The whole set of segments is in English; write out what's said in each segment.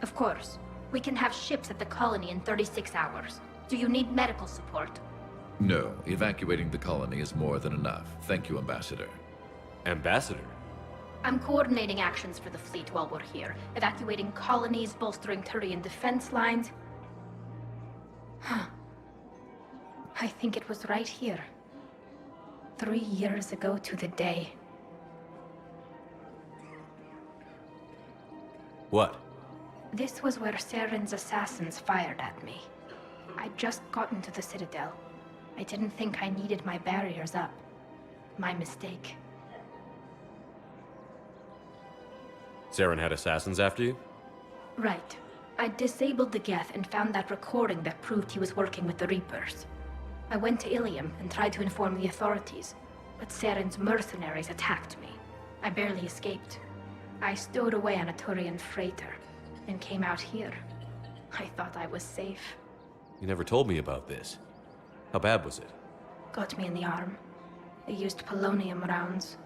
Of course. We can have ships at the colony in 36 hours. Do you need medical support? No, evacuating the colony is more than enough. Thank you, Ambassador. Ambassador? I'm coordinating actions for the fleet while we're here. Evacuating colonies, bolstering Turian defense lines. I think it was right here. 3 years ago to the day. What? This was where Saren's assassins fired at me. I'd just gotten to the Citadel. I didn't think I needed my barriers up. My mistake. Saren had assassins after you? Right. I disabled the Geth and found that recording that proved he was working with the Reapers. I went to Ilium and tried to inform the authorities, but Saren's mercenaries attacked me. I barely escaped. I stowed away on a Turian freighter and came out here. I thought I was safe. You never told me about this. How bad was it? Got me in the arm. They used polonium rounds.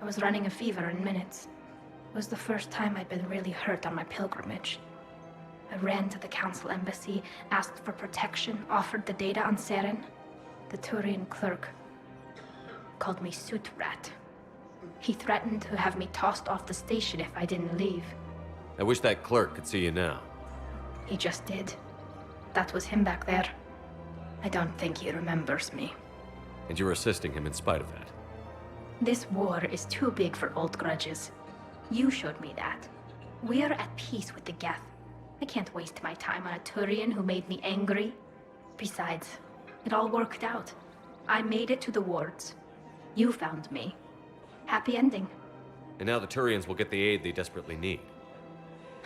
I was running a fever in minutes. It was the first time I'd been really hurt on my pilgrimage. I ran to the Council Embassy, asked for protection, offered the data on Saren. The Turian clerk called me Soot Rat. He threatened to have me tossed off the station if I didn't leave. I wish that clerk could see you now. He just did. That was him back there. I don't think he remembers me. And you're assisting him in spite of that. This war is too big for old grudges. You showed me that. We're at peace with the Geth. I can't waste my time on a Turian who made me angry. Besides, it all worked out. I made it to the wards. You found me. Happy ending. And now the Turians will get the aid they desperately need.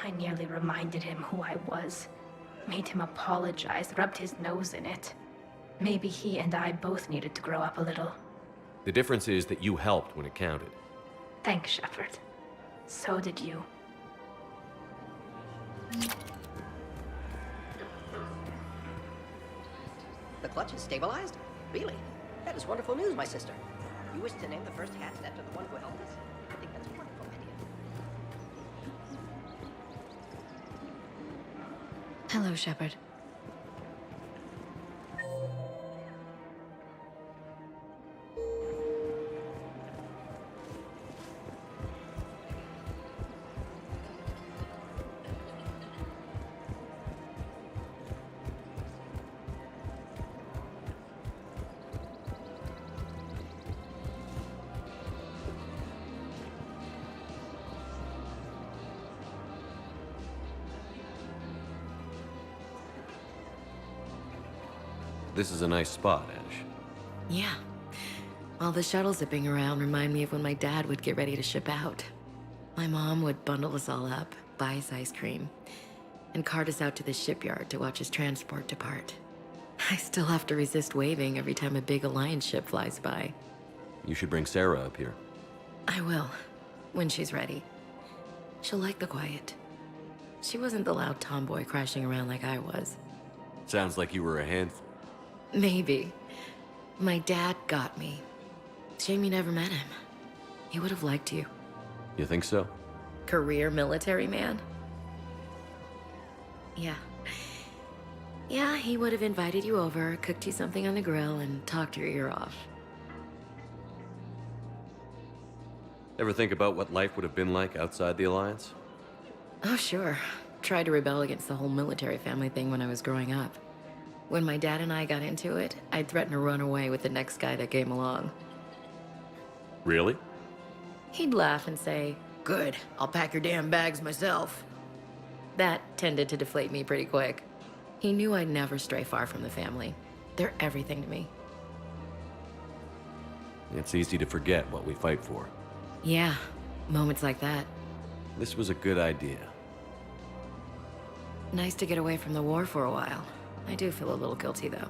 I nearly reminded him who I was. Made him apologize, rubbed his nose in it. Maybe he and I both needed to grow up a little. The difference is that you helped when it counted. Thanks, Shepard. So did you. The clutch is stabilized? Really? That is wonderful news, my sister. You wish to name the first hat after the one who held this? I think that's a wonderful idea. Hello, Shepard. This is a nice spot, Ash. Yeah. All the shuttles zipping around remind me of when my dad would get ready to ship out. My mom would bundle us all up, buy us ice cream, and cart us out to the shipyard to watch his transport depart. I still have to resist waving every time a big Alliance ship flies by. You should bring Sarah up here. I will, when she's ready. She'll like the quiet. She wasn't the loud tomboy crashing around like I was. Sounds like you were a handful. Maybe. My dad got me. Shame you never met him. He would have liked you. You think so? Career military man? Yeah. Yeah, he would have invited you over, cooked you something on the grill, and talked your ear off. Ever think about what life would have been like outside the Alliance? Oh, sure. Tried to rebel against the whole military family thing when I was growing up. When my dad and I got into it, I'd threaten to run away with the next guy that came along. Really? He'd laugh and say, "Good, I'll pack your damn bags myself." That tended to deflate me pretty quick. He knew I'd never stray far from the family. They're everything to me. It's easy to forget what we fight for. Yeah, moments like that. This was a good idea. Nice to get away from the war for a while. I do feel a little guilty, though.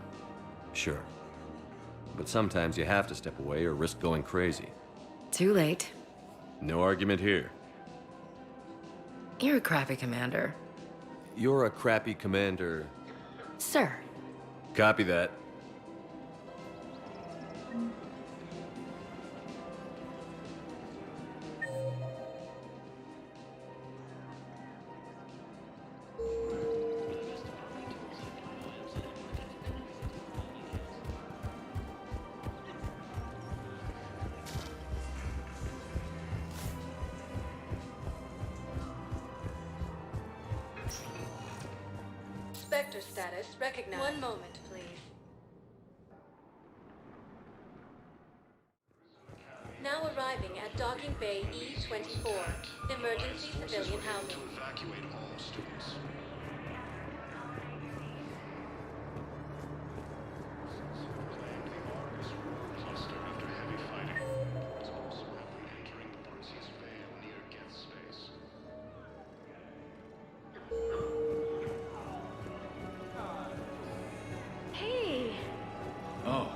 Sure. But sometimes you have to step away or risk going crazy. Too late. No argument here. You're a crappy commander. You're a crappy commander. Sir. Copy that. Spectre status recognized. One moment, please. Now arriving at docking bay E24, emergency civilian housing. To evacuate all students. Cluster after heavy fighting. It's also happened entering the Barnsi's Vale near Geth space. Hey! Oh.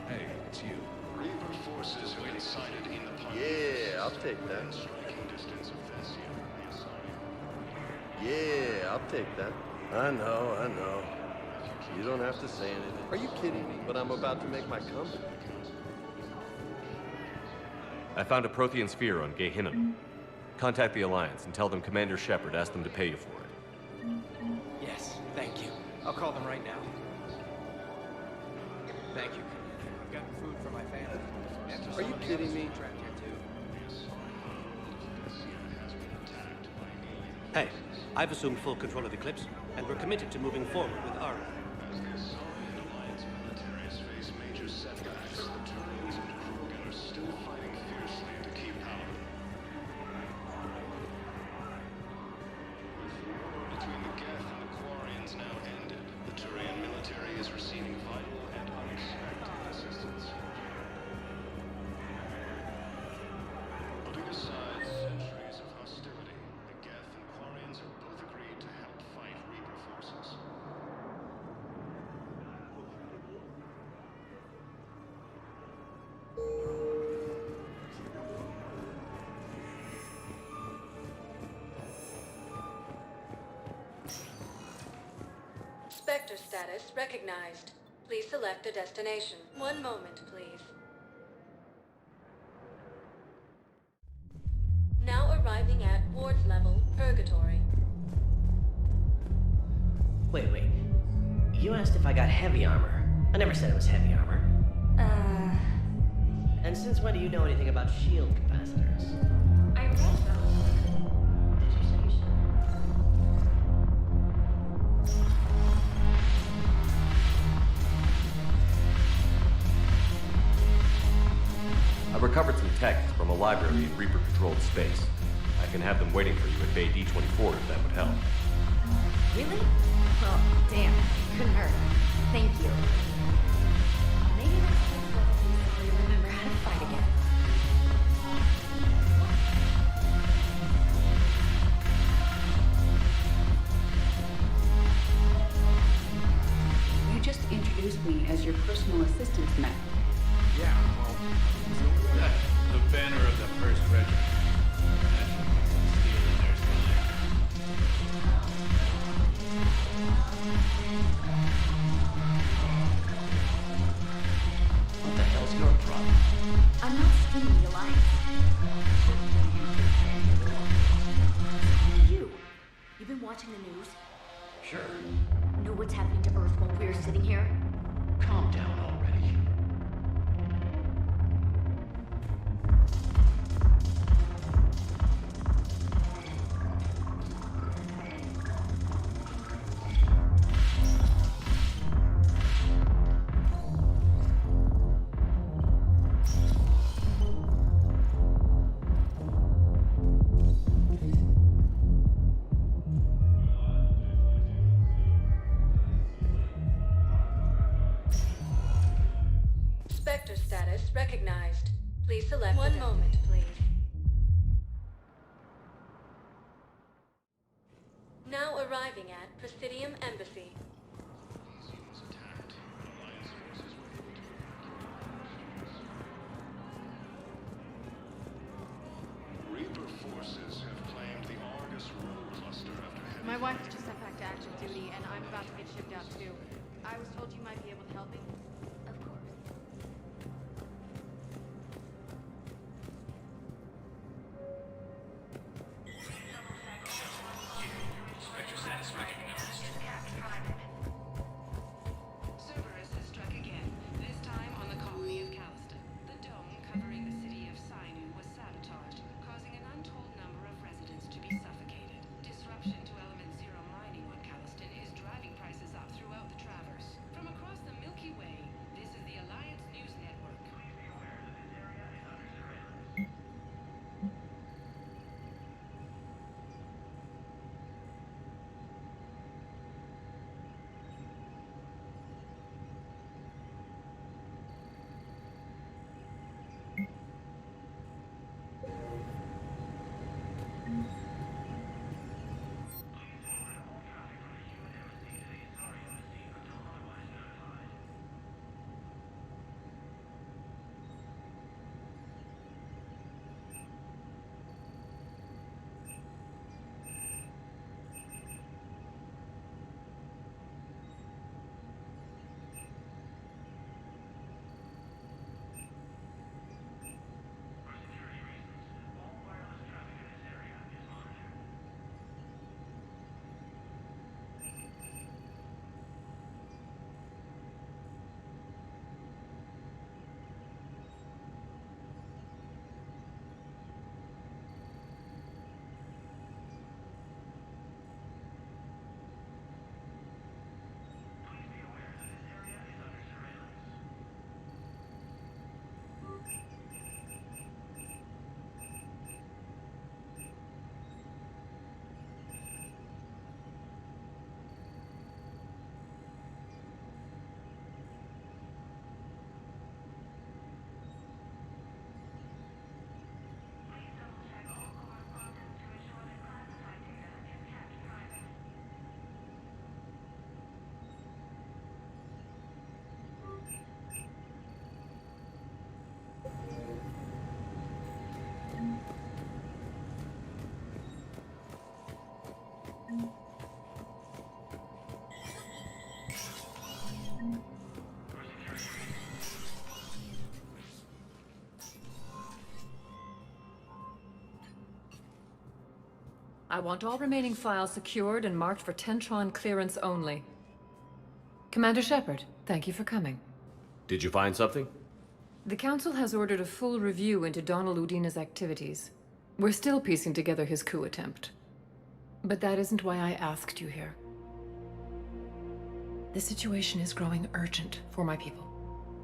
Hey, it's you. Reaper forces have been sighted in the park. Yeah, I'll take that. Striking distance of Tessii, the azari. Yeah, I'll take that. I know. You don't have to say anything. Are you kidding me? But I'm about to make my comeback. I found a Protean sphere on Kay-Леном. Contact the Alliance and tell them Commander Shepard asked them to pay you for it. Yes, thank you. I'll call them right now. Thank you. I've gotten food for my family. Are you kidding me? Trapped here too. Hey, I've assumed full control of the Eclipse, and we're committed to moving forward with Ara. As the Azari and Alliance militaries face major setbacks, the Turians and Krogan are still fighting fiercely to keep power. With the war between the Geth and the Quarians now ended, the Turian military is receiving vital and unexpected assistance. Putting aside centuries of hostility, the Geth and Quarians have both agreed to help fight Reaper forces. Spectre status recognized. Please select a destination. One moment, please. Now arriving at Ward's level, Purgatory. Wait. You asked if I got heavy armor. I never said it was heavy armor. And since when do you know anything about shield capacitors? I read those. Did you say you should? I recovered some texts from a library in Reaper-controlled space. I can have them waiting for you at Bay D24 if that would help. Really? Well, damn. Couldn't hurt. Thank you. Maybe next time we'll remember how to fight again. You just introduced me as your personal assistant, Matt. Yeah, well, The banner of the 1st Regiment. Imagine putting some steel in their spine. What the hell's your problem? I'm not scheming the Alliance. You. You've been watching the news? Sure. Know what's happening to Earth while we're sitting here? Calm down already. Spectre status recognized. Please select one moment, please. Now arriving at Presidium Embassy. was attacked. Alliance forces were able to evacuate. Reaper forces have claimed the Argus Road cluster after heavy My wife just sent back to active duty, and I'm about to get shipped out too. I was told you might be able to help me. Of course. Cerberus has struck again, this time on the colony of Callisto. The dome covering the city of Sinew was sabotaged, causing an untold number of residents to be suffocated. Disruption to Element Zero mining on Callisto is driving I want all remaining files secured and marked for Tentron clearance only. Commander Shepard, thank you for coming. Did you find something? The Council has ordered a full review into Donald Udina's activities. We're still piecing together his coup attempt. But that isn't why I asked you here. The situation is growing urgent for my people.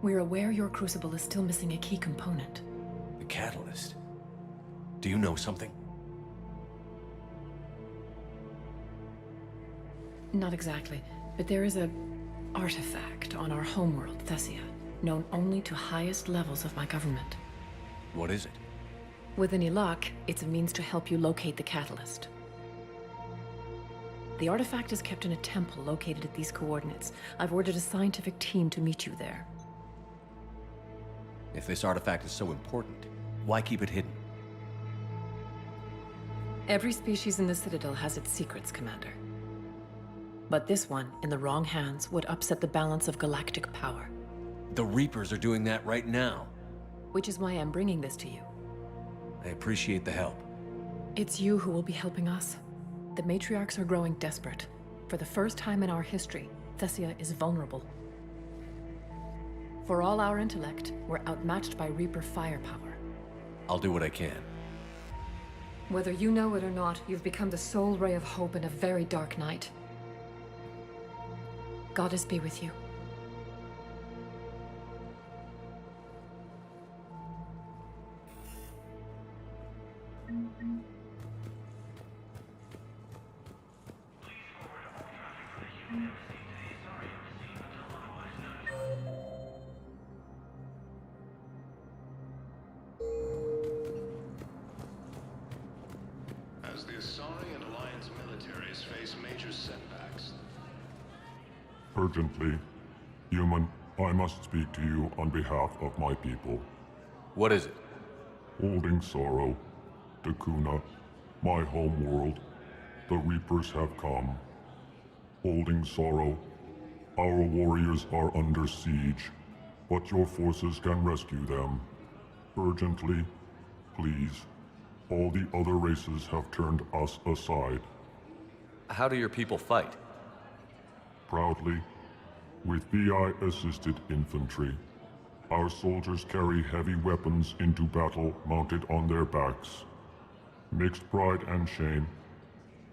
We're aware your crucible is still missing a key component. The catalyst. Do you know something? Not exactly, but there is an artifact on our homeworld, Teessia, known only to highest levels of my government. What is it? With any luck, it's a means to help you locate the catalyst. The artifact is kept in a temple located at these coordinates. I've ordered a scientific team to meet you there. If this artifact is so important, why keep it hidden? Every species in the Citadel has its secrets, Commander. But this one, in the wrong hands, would upset the balance of galactic power. The Reapers are doing that right now. Which is why I'm bringing this to you. I appreciate the help. It's you who will be helping us. The matriarchs are growing desperate. For the first time in our history, Teessia is vulnerable. For all our intellect, we're outmatched by Reaper firepower. I'll do what I can. Whether you know it or not, you've become the sole ray of hope in a very dark night. Goddess be with you. As the Asari and Alliance militaries face major setbacks. Urgently, human, I must speak to you on behalf of my people. What is it? Holding sorrow, Dakuna, my home world, the Reapers have come. Holding sorrow, our warriors are under siege, but your forces can rescue them. Urgently, please. All the other races have turned us aside. How do your people fight? Proudly, with VI-assisted infantry. Our soldiers carry heavy weapons into battle mounted on their backs. Mixed pride and shame,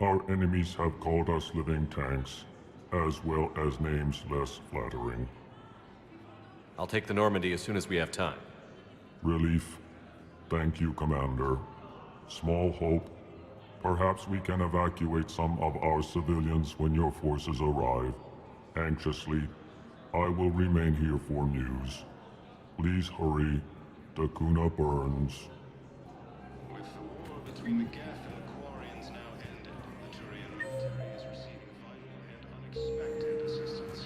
our enemies have called us living tanks, as well as names less flattering. I'll take the Normandy as soon as we have time. Relief. Thank you, Commander. Small hope. Perhaps we can evacuate some of our civilians when your forces arrive. Anxiously, I will remain here for news. Please hurry. Dakuna burns. With the war between the Geth and the Quarians now ended, the Turian military is receiving vital and unexpected assistance.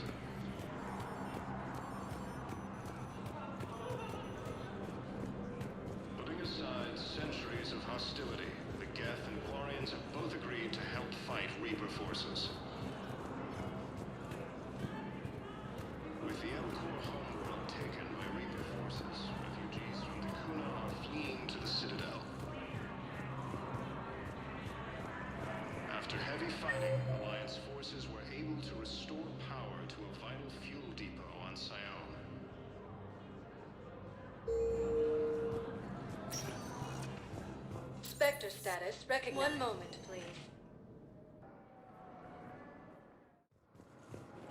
Putting aside centuries of hostility, the Geth and Quarians have both agreed to help fight Reaper forces. With the Elcor homeworld taken by Reaper forces, refugees from Dakuna are fleeing to the Citadel. After heavy fighting, Alliance forces were able to restore power to a vital fuel depot on Sion. Spectre status recognized. One moment, please.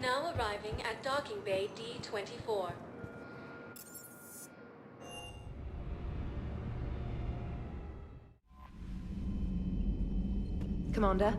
Now arriving at docking bay D-24. Commander?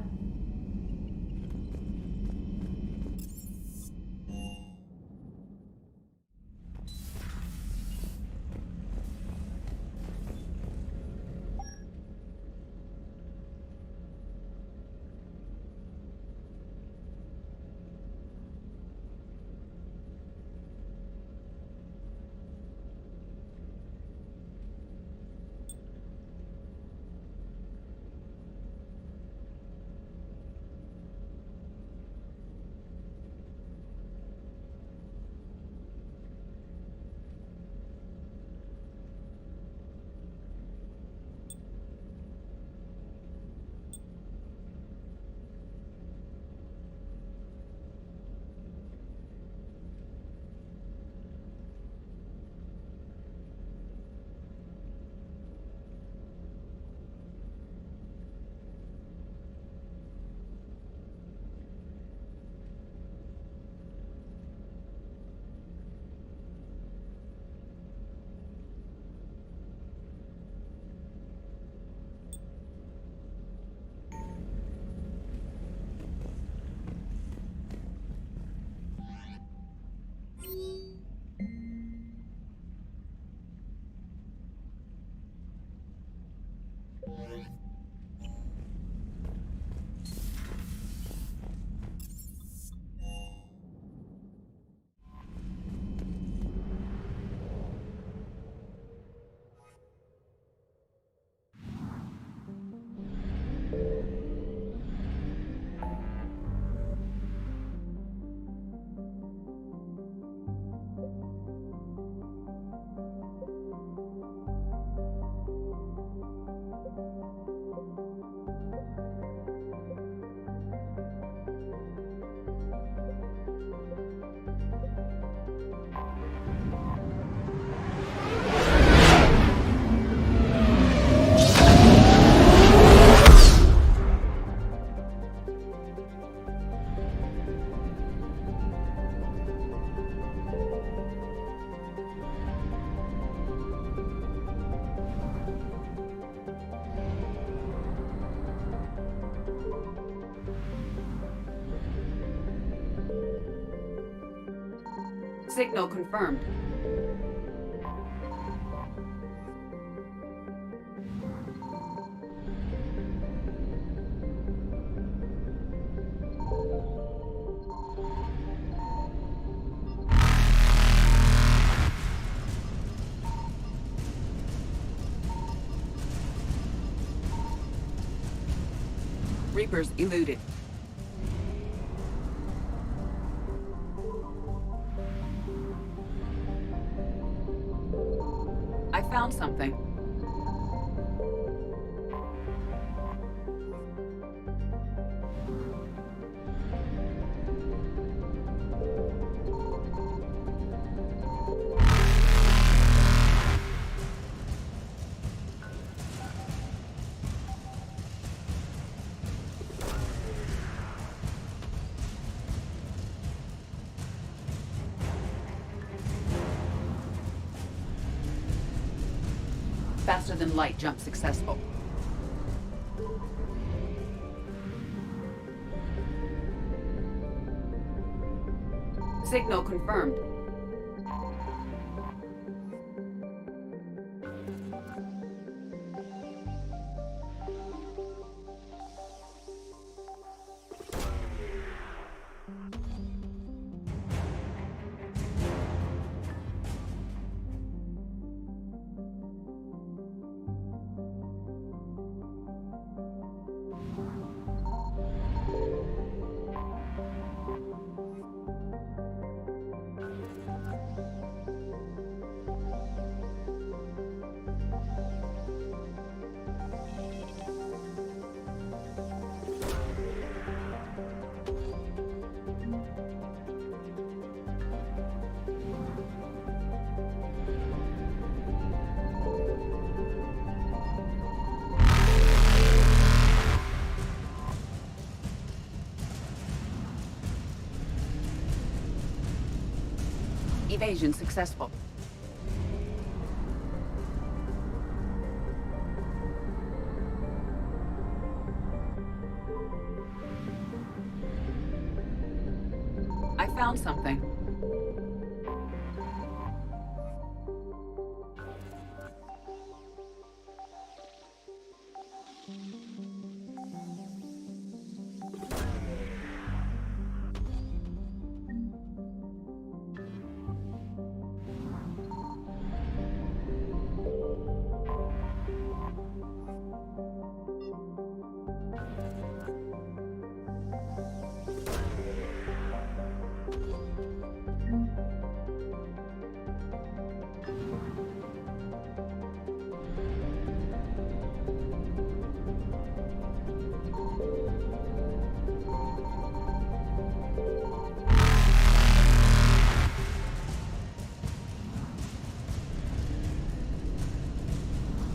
Signal confirmed. Reapers eluded. I found something. Faster than light jump successful. Signal confirmed. Evasion successful. I found something.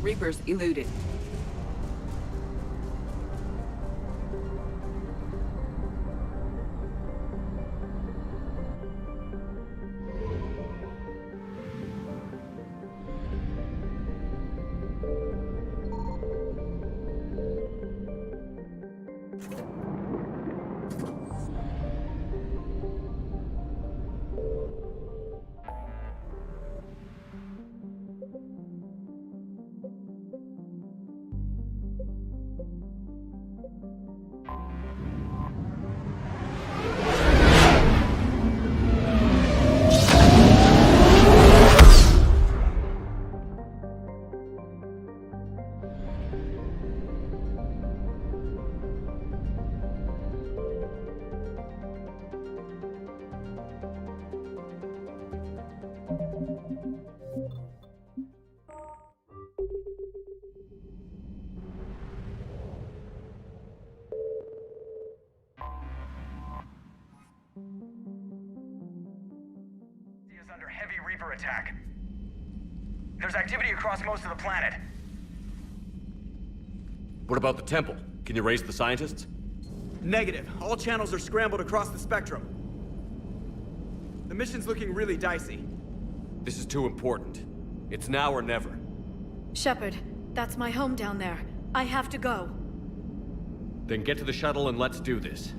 Reapers eluded. Heavy Reaper attack. There's activity across most of the planet. What about the temple? Can you raise the scientists? Negative. All channels are scrambled across the spectrum. The mission's looking really dicey. This is too important. It's now or never. Shepard, that's my home down there. I have to go. Then get to the shuttle and let's do this.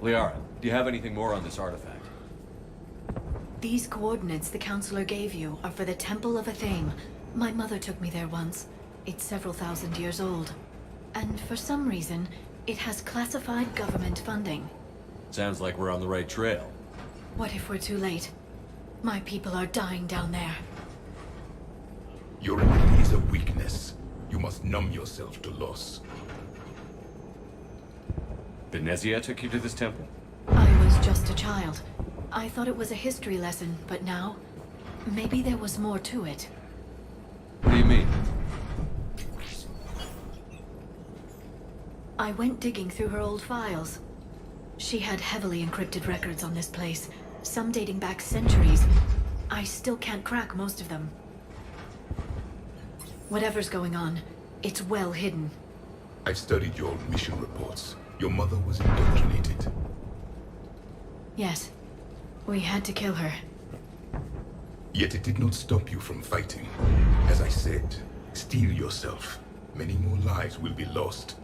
Liara, do you have anything more on this artifact? These coordinates the counselor gave you are for the Temple of Athame. My mother took me there once. It's several thousand years old. And for some reason, it has classified government funding. Sounds like we're on the right trail. What if we're too late? My people are dying down there. Your enemy is a weakness. You must numb yourself to loss. Venezia took you to this temple? I was just a child. I thought it was a history lesson, but now, maybe there was more to it. What do you mean? I went digging through her old files. She had heavily encrypted records on this place, some dating back centuries. I still can't crack most of them. Whatever's going on, it's well hidden. I've studied your old mission reports. Your mother was indoctrinated. Yes. We had to kill her. Yet it did not stop you from fighting. As I said, steel yourself. Many more lives will be lost.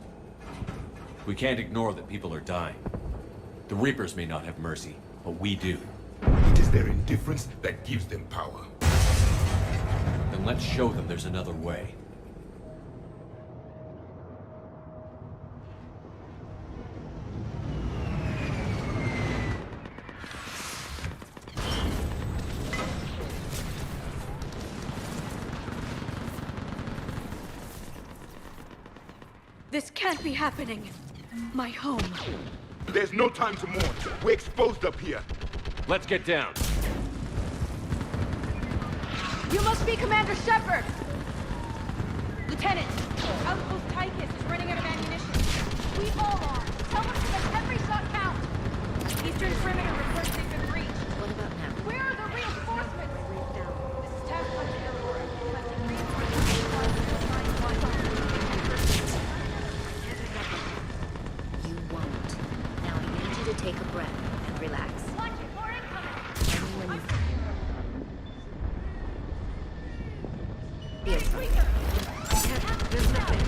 We can't ignore that people are dying. The Reapers may not have mercy, but we do. It is their indifference that gives them power. Then let's show them there's another way. This can't be happening. My home. There's no time to mourn. We're exposed up here. Let's get down. You must be Commander Shepard! Lieutenant, Outpost Tychus is running out of ammunition. We all are. Someone to make every shot count. Eastern perimeter reports they've been breached. What about now? Where are the reinforcements? This is task force territory. You won't. Now I need you to take a breath and relax. Watch it, more incoming! Anyone you Get quicker! There's nothing.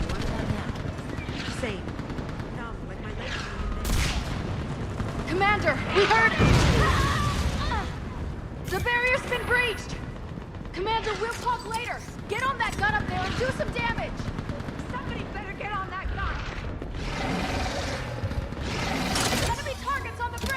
What about now? Same. Now, like my legs are in Commander, we heard... The barrier's been breached! Commander, we'll talk later. Get on that gun up there and do some damage! Somebody better get on that gun! Enemy targets on the bridge!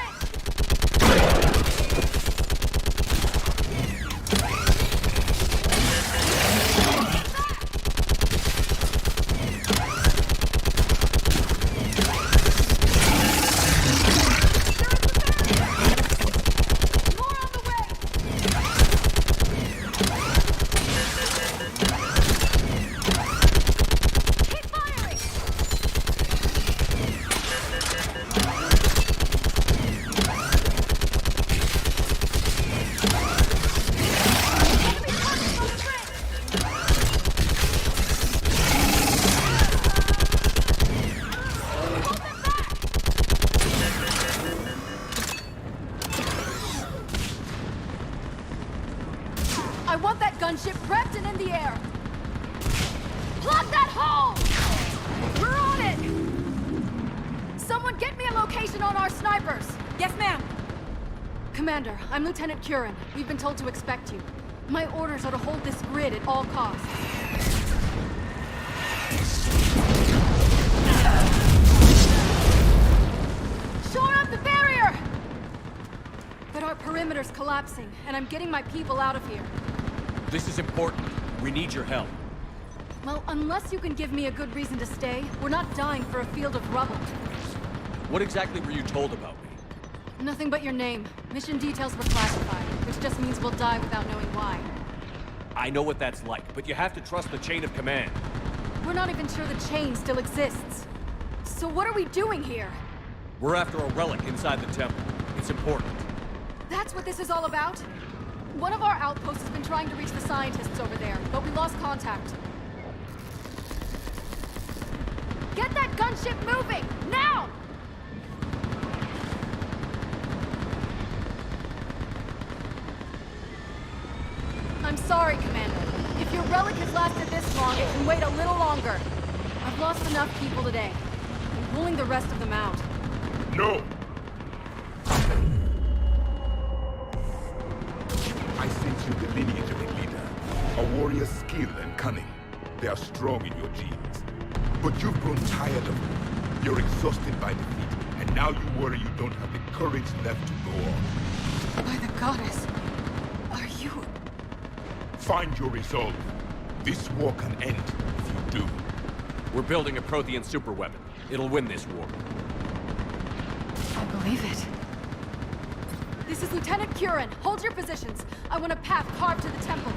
I want that gunship prepped and in the air! Plug that hole! We're on it! Someone get me a location on our snipers! Yes, ma'am! Commander, I'm Lieutenant Curran. We've been told to expect you. My orders are to hold this grid at all costs. Shore up the barrier! But our perimeter's collapsing, and I'm getting my people out of here. This is important. We need your help. Well, unless you can give me a good reason to stay, we're not dying for a field of rubble. What exactly were you told about me? Nothing but your name. Mission details were classified, which just means we'll die without knowing why. I know what that's like, but you have to trust the chain of command. We're not even sure the chain still exists. So what are we doing here? We're after a relic inside the temple. It's important. That's what this is all about? One of our outposts has been trying to reach the scientists over there, but we lost contact. Get that gunship moving! Now! I'm sorry, Commander. If your relic has lasted this long, it can wait a little longer. I've lost enough people today. I'm pulling the rest of them out. No! I sense you the lineage of a leader. A warrior's skill and cunning. They are strong in your genes. But you've grown tired of them. You're exhausted by defeat, and now you worry you don't have the courage left to go on. By the goddess, are you... Find your resolve. This war can end if you do. We're building a Protean superweapon. It'll win this war. I believe it. This is Lieutenant Curran. Hold your positions. I want a path carved to the temple.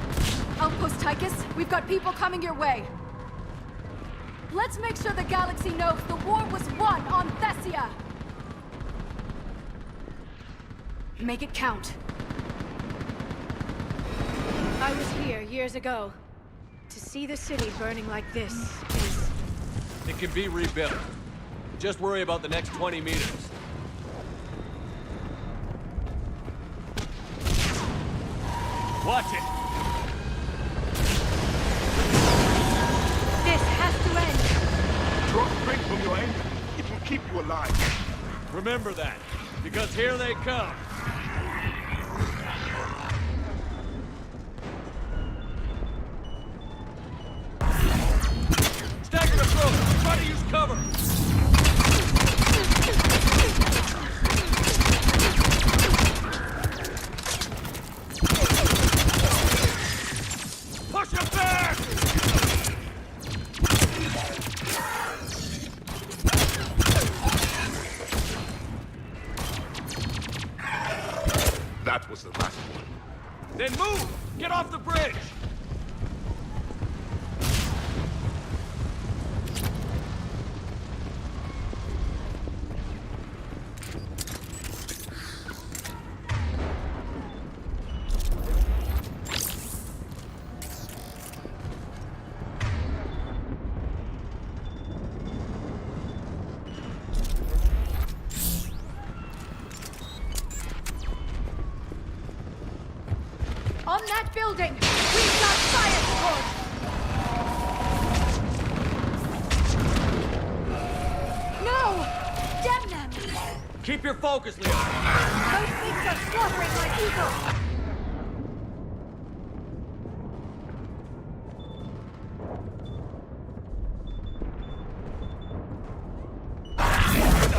Outpost Tychus, we've got people coming your way. Let's make sure the galaxy knows the war was won on Thessia. Make it count. I was here years ago. To see the city burning like this is... It can be rebuilt. Just worry about the next 20 meters. Watch it! This has to end! Draw strength from your anger. It will keep you alive. Remember that, because here they come. Staggered approach! Try to use cover! Push him back! That was the last one. Then move! Get off the bridge! On that building! We've got fire support! No! Damn them! Keep your focus, Liara! Those things are slaughtering my people!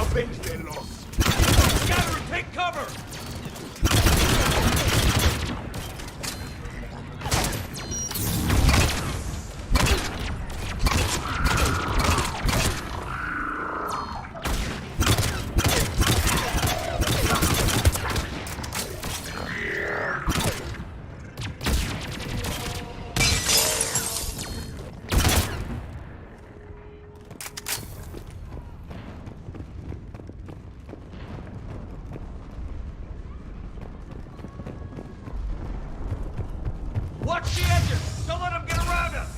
Avenge their loss. Scatter and take cover! Watch the edges! Don't let them get around us!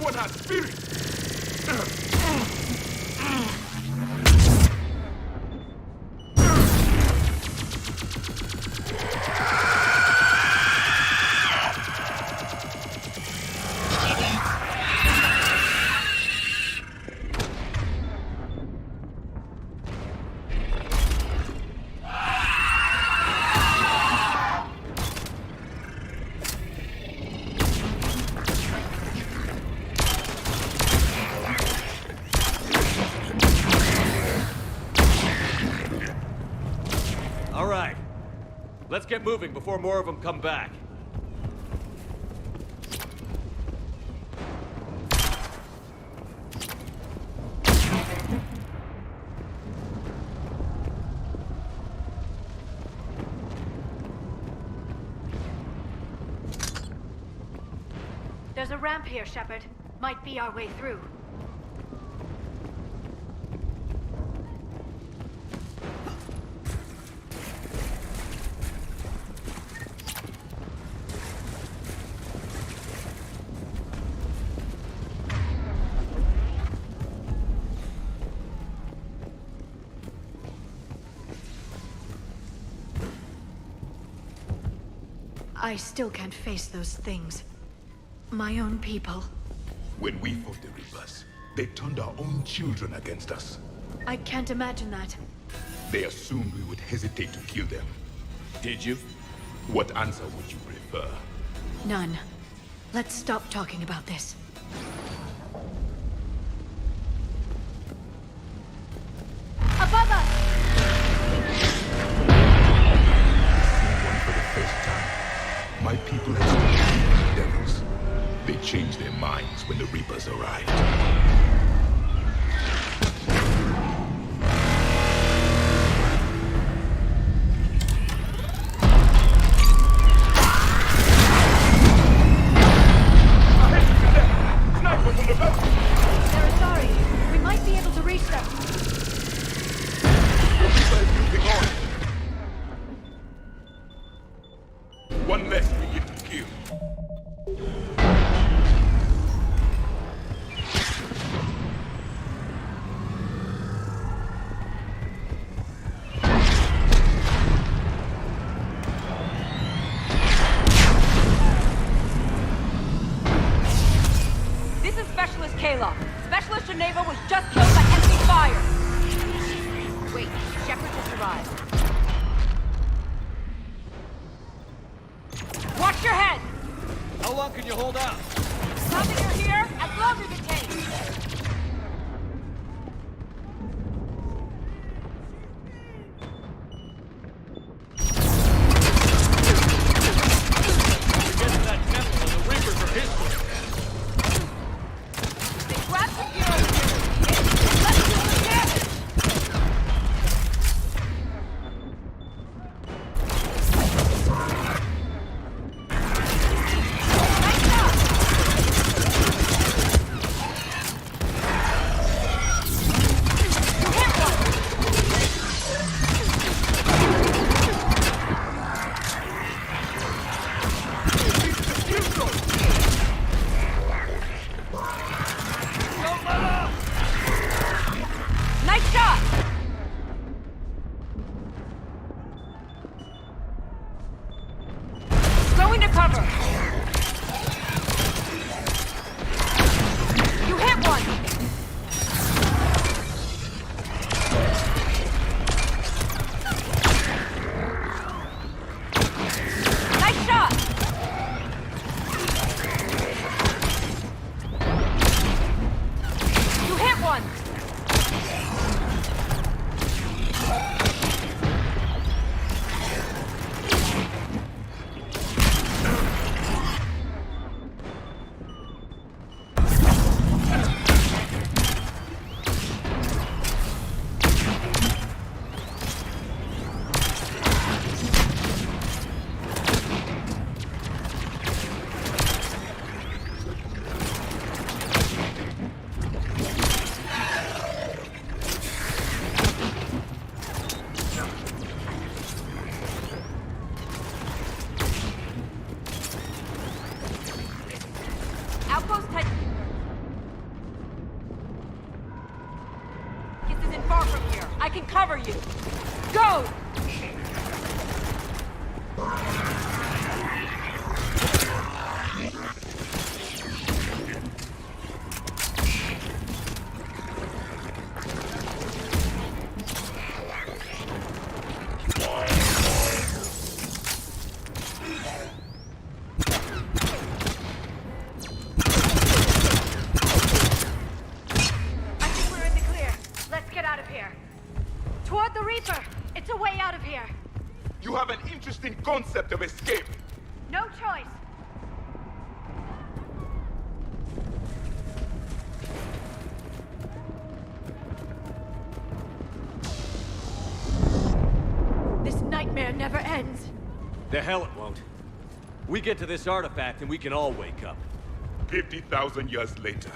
one has spirit! Let's get moving before more of them come back. There's a ramp here, Shepard. Might be our way through. I still can't face those things. My own people. When we fought the Reapers, they turned our own children against us. I can't imagine that. They assumed we would hesitate to kill them. Did you? What answer would you prefer? None. Let's stop talking about this. Above us! For the first time, my people have stopped the devils. They changed their minds when the Reapers arrived. They're azari. We might be able to reach them. One less we get to kill. This is Specialist Kayla. Specialist Geneva was just killed by enemy fire. Wait, Shepard just arrived. Watch your head! How long can you hold out? Now that you're here, as long as it takes. Get to that temple and the Reapers are history. They grabbed the gear over here. Let's do the damage! Nice job! I can cover you. Go! You have an interesting concept of escape. No choice. This nightmare never ends. The hell it won't. We get to this artifact and we can all wake up. 50,000 years later.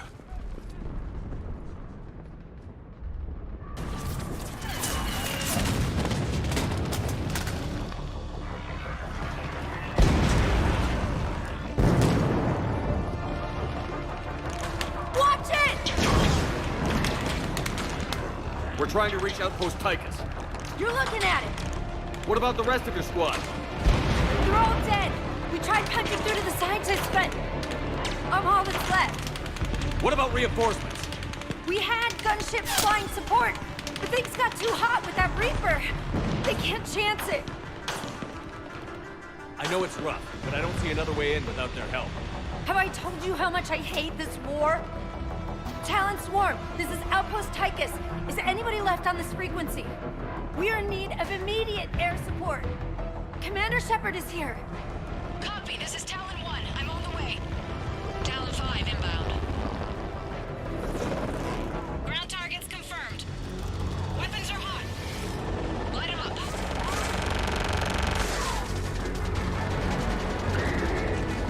We're trying to reach Outpost Tychus. You're looking at it! What about the rest of your squad? They're all dead! We tried punching through to the scientists, but I'm all that's left. What about reinforcements? We had gunships flying support, but things got too hot with that Reaper. They can't chance it. I know it's rough, but I don't see another way in without their help. Have I told you how much I hate this war? Talon Swarm, this is Outpost Tychus. Is there anybody left on this frequency? We are in need of immediate air support. Commander Shepard is here. Copy, this is Talon 1. I'm on the way. Talon 5 inbound. Ground targets confirmed. Weapons are hot. Light them up.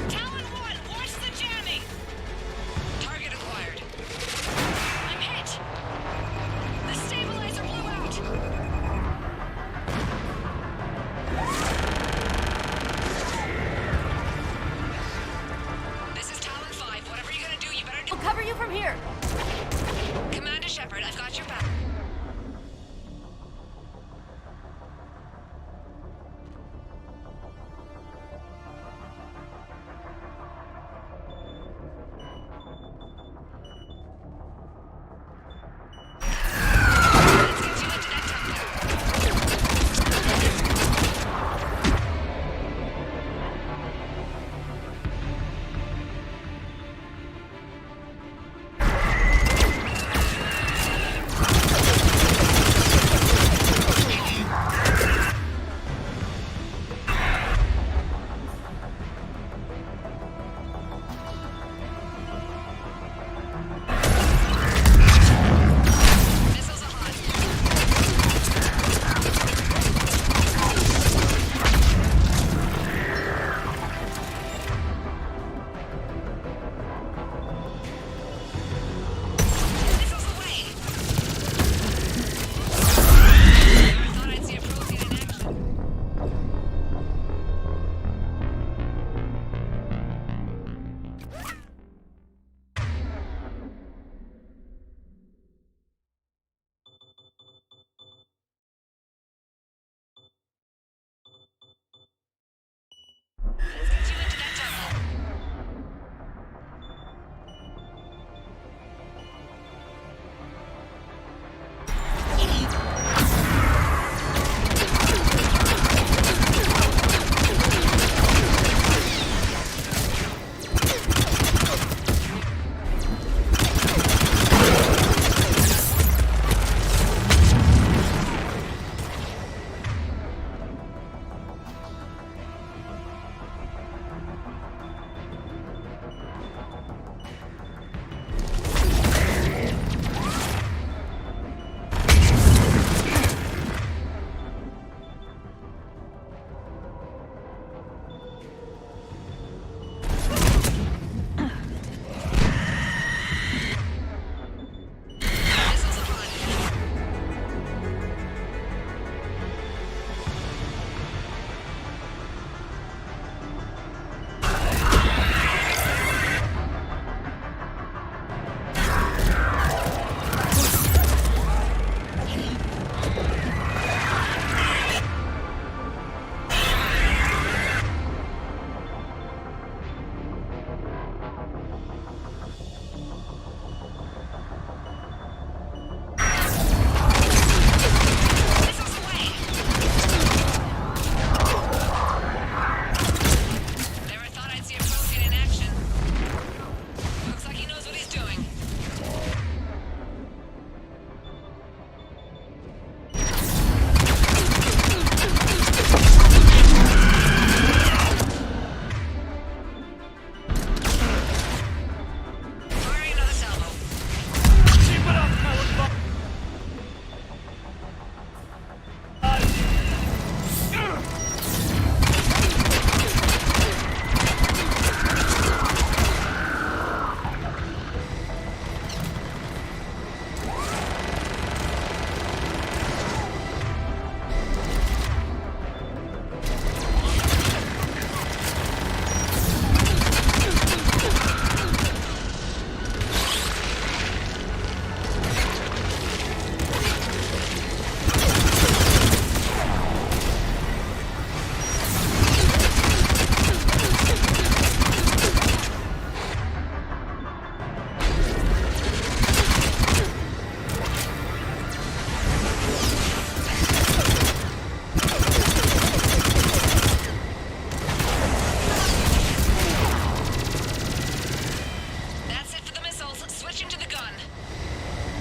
Talon 1, watch the jamming! Target acquired. I'm hit! The stabilizer blew out! This is Talon 5. Whatever you're gonna do, you better do— I'll cover you from here. Commander Shepard, I've got your back.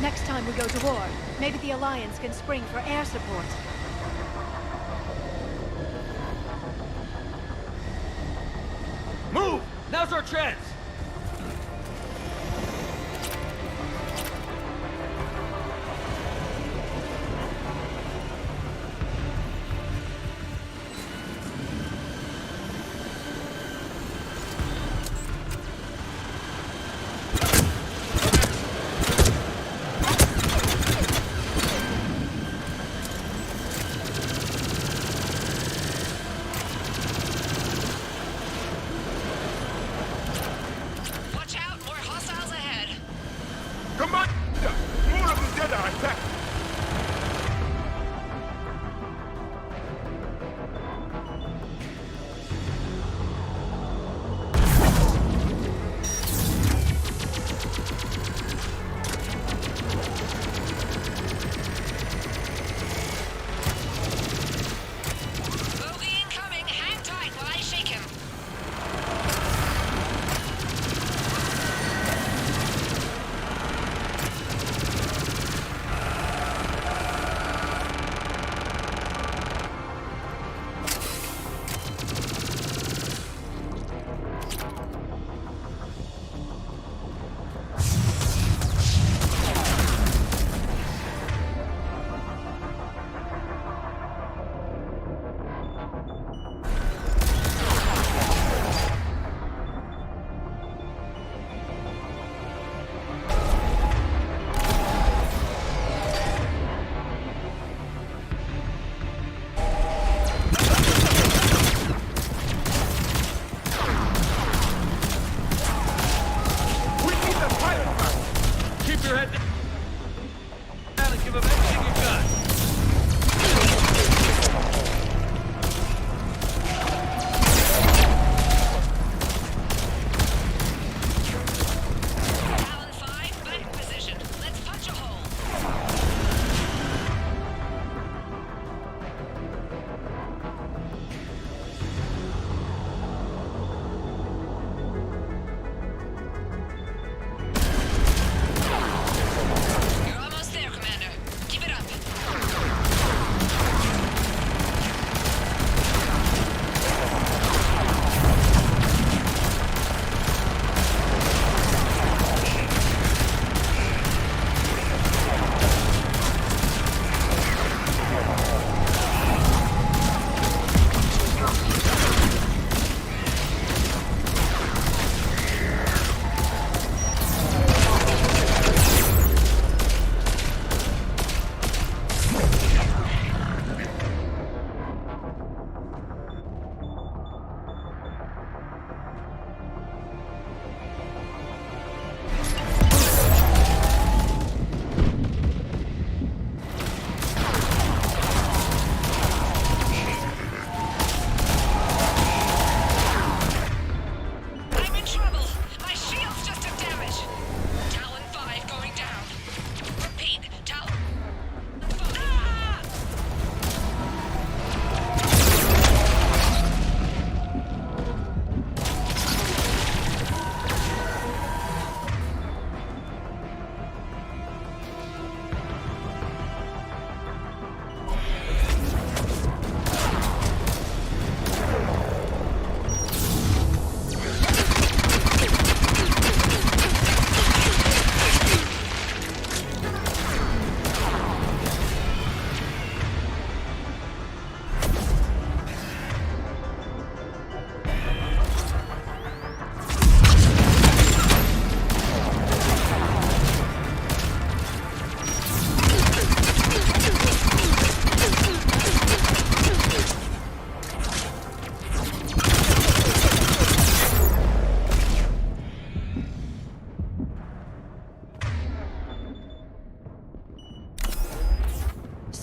Next time we go to war, maybe the Alliance can spring for air support. Move! Now's our chance!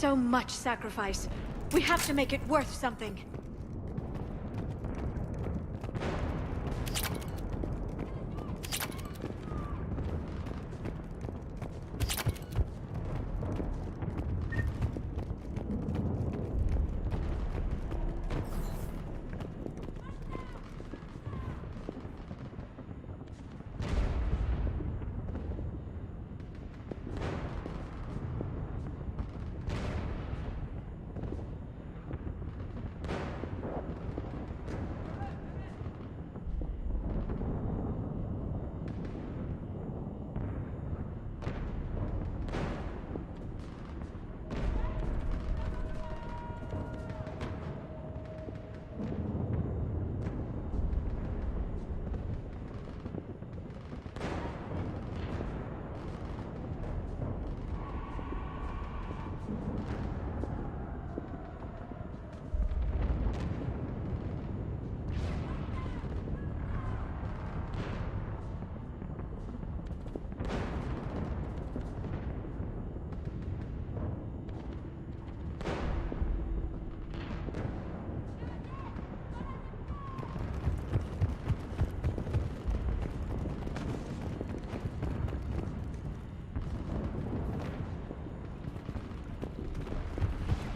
So much sacrifice. We have to make it worth something.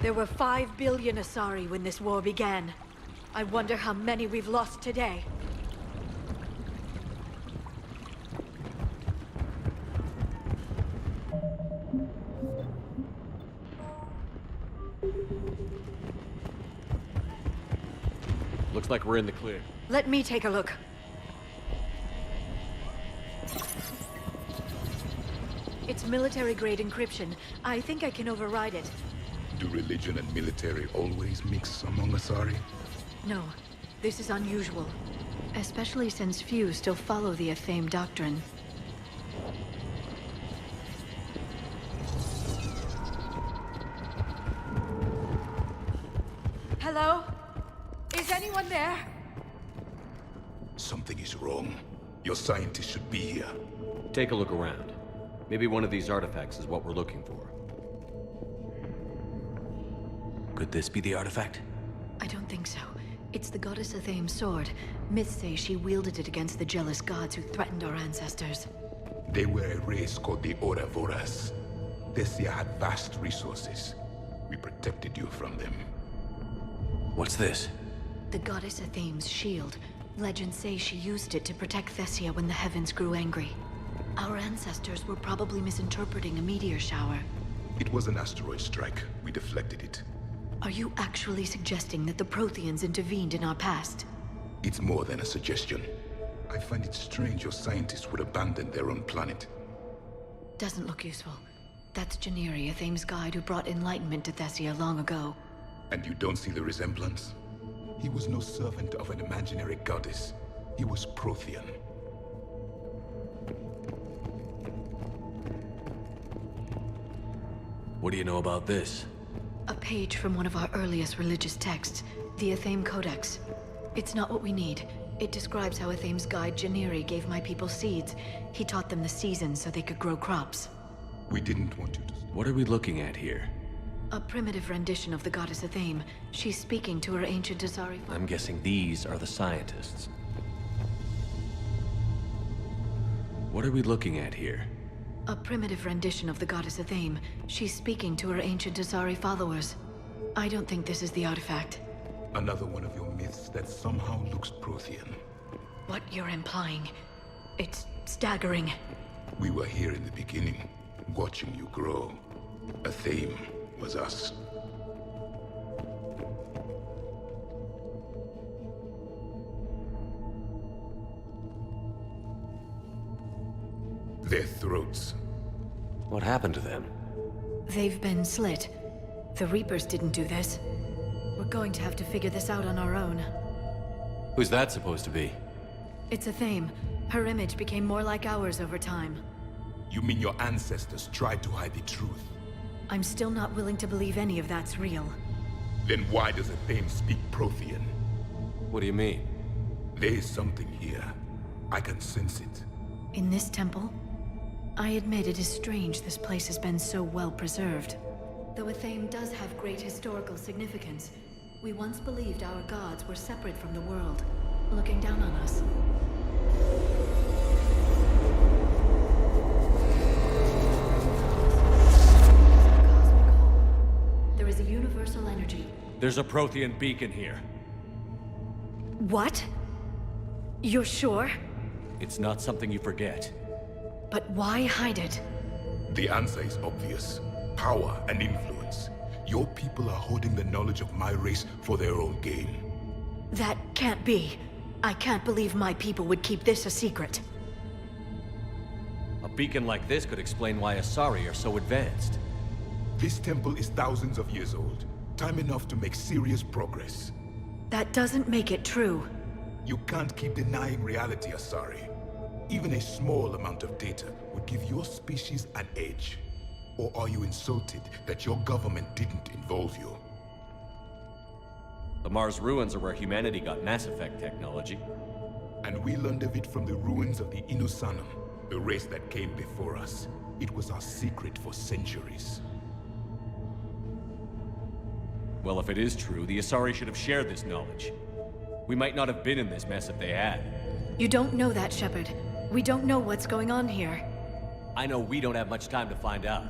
There were 5 billion Asari when this war began. I wonder how many we've lost today. Looks like we're in the clear. Let me take a look. It's military-grade encryption. I think I can override it. Do religion and military always mix among Asari? No, this is unusual. Especially since few still follow the Athame doctrine. Hello? Is anyone there? Something is wrong. Your scientists should be here. Take a look around. Maybe one of these artifacts is what we're looking for. Could this be the artifact? I don't think so. It's the goddess Athame's sword. Myths say she wielded it against the jealous gods who threatened our ancestors. They were a race called the Oravoras. Tessii had vast resources. We protected you from them. What's this? The goddess Athame's shield. Legends say she used it to protect Teessii when the heavens grew angry. Our ancestors were probably misinterpreting a meteor shower. It was an asteroid strike. We deflected it. Are you actually suggesting that the Protheans intervened in our past? It's more than a suggestion. I find it strange your scientists would abandon their own planet. Doesn't look useful. That's Janiri, Athame's guide who brought enlightenment to Teessii long ago. And you don't see the resemblance? He was no servant of an imaginary goddess. He was Prothean. What do you know about this? A page from one of our earliest religious texts, the Athame Codex. It's not what we need. It describes how Athame's guide Janiri gave my people seeds. He taught them the seasons so they could grow crops. We didn't want you to... What are we looking at here? A primitive rendition of the goddess Athame. She's speaking to her ancient Azari. I'm guessing these are the scientists. What are we looking at here? A primitive rendition of the goddess Athame. She's speaking to her ancient Azari followers. I don't think this is the artifact. Another one of your myths that somehow looks Prothean. What you're implying, it's staggering. We were here in the beginning, watching you grow. Athame was us. Their throats. What happened to them? They've been slit. The Reapers didn't do this. We're going to have to figure this out on our own. Who's that supposed to be? It's Athame. Her image became more like ours over time. You mean your ancestors tried to hide the truth? I'm still not willing to believe any of that's real. Then why does Athame speak Prothean? What do you mean? There is something here. I can sense it. In this temple? I admit it is strange this place has been so well preserved. Though Athame does have great historical significance, we once believed our gods were separate from the world, looking down on us. There is a universal energy. There's a Prothean beacon here. What? You're sure? It's not something you forget. But why hide it? The answer is obvious. Power and influence. Your people are holding the knowledge of my race for their own gain. That can't be. I can't believe my people would keep this a secret. A beacon like this could explain why Asari are so advanced. This temple is thousands of years old. Time enough to make serious progress. That doesn't make it true. You can't keep denying reality, Asari. Even a small amount of data would give your species an edge. Or are you insulted that your government didn't involve you? The Mars ruins are where humanity got Mass Effect technology. And we learned of it from the ruins of the Inusanum, the race that came before us. It was our secret for centuries. Well, if it is true, the Asari should have shared this knowledge. We might not have been in this mess if they had. You don't know that, Shepard. We don't know what's going on here. I know we don't have much time to find out.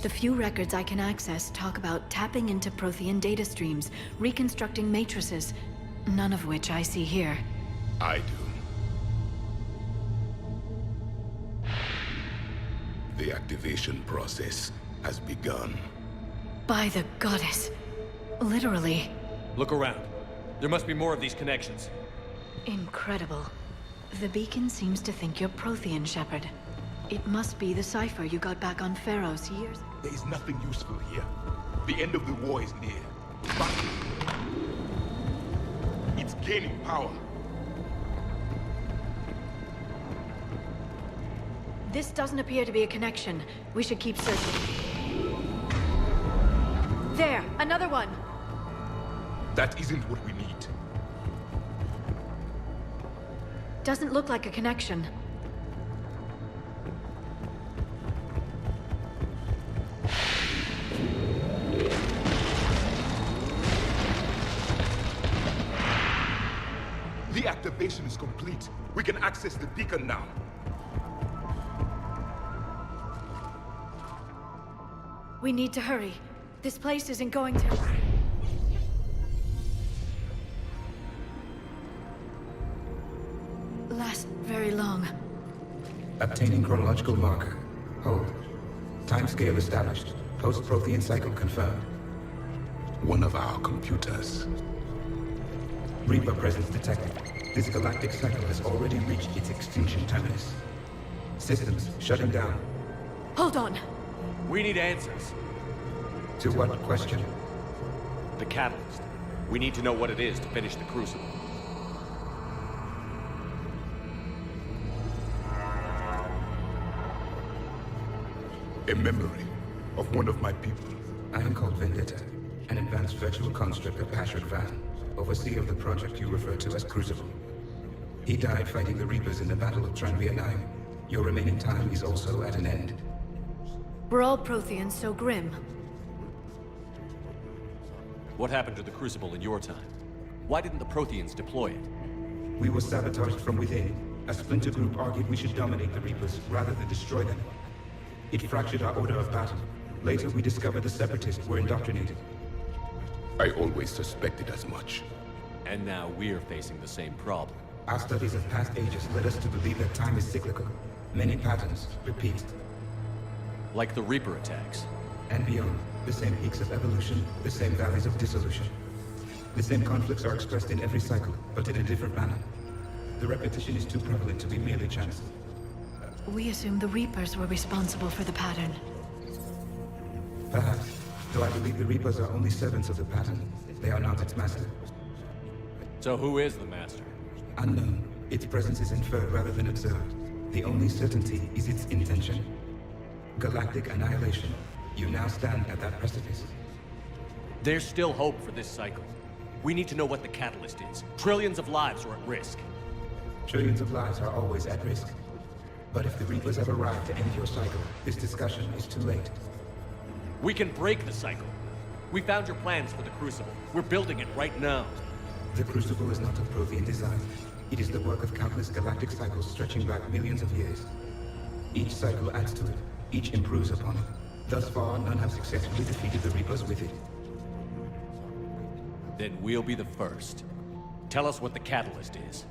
The few records I can access talk about tapping into Prothean data streams, reconstructing matrices, none of which I see here. I do. The activation process has begun. By the goddess. Literally. Look around. There must be more of these connections. Incredible. The beacon seems to think you're Prothean, Shepard. It must be the cipher you got back on Pharaoh's years. There is nothing useful here. The end of the war is near. But it's gaining power. This doesn't appear to be a connection. We should keep searching. There! Another one! That isn't what we need. Doesn't look like a connection. The activation is complete. We can access the beacon now. We need to hurry. This place isn't going to... last very long. Obtaining chronological marker. Hold. Timescale established. Post-Prothean cycle confirmed. One of our computers. Reaper presence detected. This galactic cycle has already reached its extinction terminus. Systems shutting down. Hold on. We need answers. To what question? The catalyst. We need to know what it is to finish the Crucible. A memory of one of my people. I am called Vendetta, an advanced virtual construct of Patrick Van, overseer of the project you refer to as Crucible. He died fighting the Reapers in the Battle of Tranvia 9. Your remaining time is also at an end. Were all Protheans so grim? What happened to the Crucible in your time? Why didn't the Protheans deploy it? We were sabotaged from within. A splinter group argued we should dominate the Reapers rather than destroy them. It fractured our order of battle. Later, we discovered the Separatists were indoctrinated. I always suspected as much. And now we're facing the same problem. Our studies of past ages led us to believe that time is cyclical. Many patterns repeat. Like the Reaper attacks. And beyond, the same peaks of evolution, the same valleys of dissolution. The same conflicts are expressed in every cycle, but in a different manner. The repetition is too prevalent to be merely chance. We assumed the Reapers were responsible for the pattern. Perhaps, though I believe the Reapers are only servants of the pattern. They are not its master. So who is the master? Unknown. Its presence is inferred rather than observed. The only certainty is its intention. Galactic annihilation. You now stand at that precipice. There's still hope for this cycle. We need to know what the catalyst is. Trillions of lives are at risk. Trillions of lives are always at risk. But if the Reapers have arrived to end your cycle, this discussion is too late. We can break the cycle. We found your plans for the Crucible. We're building it right now. The Crucible is not of Prothean design. It is the work of countless galactic cycles stretching back millions of years. Each cycle adds to it. Each improves upon it. Thus far, none have successfully defeated the Reapers with it. Then we'll be the first. Tell us what the catalyst is.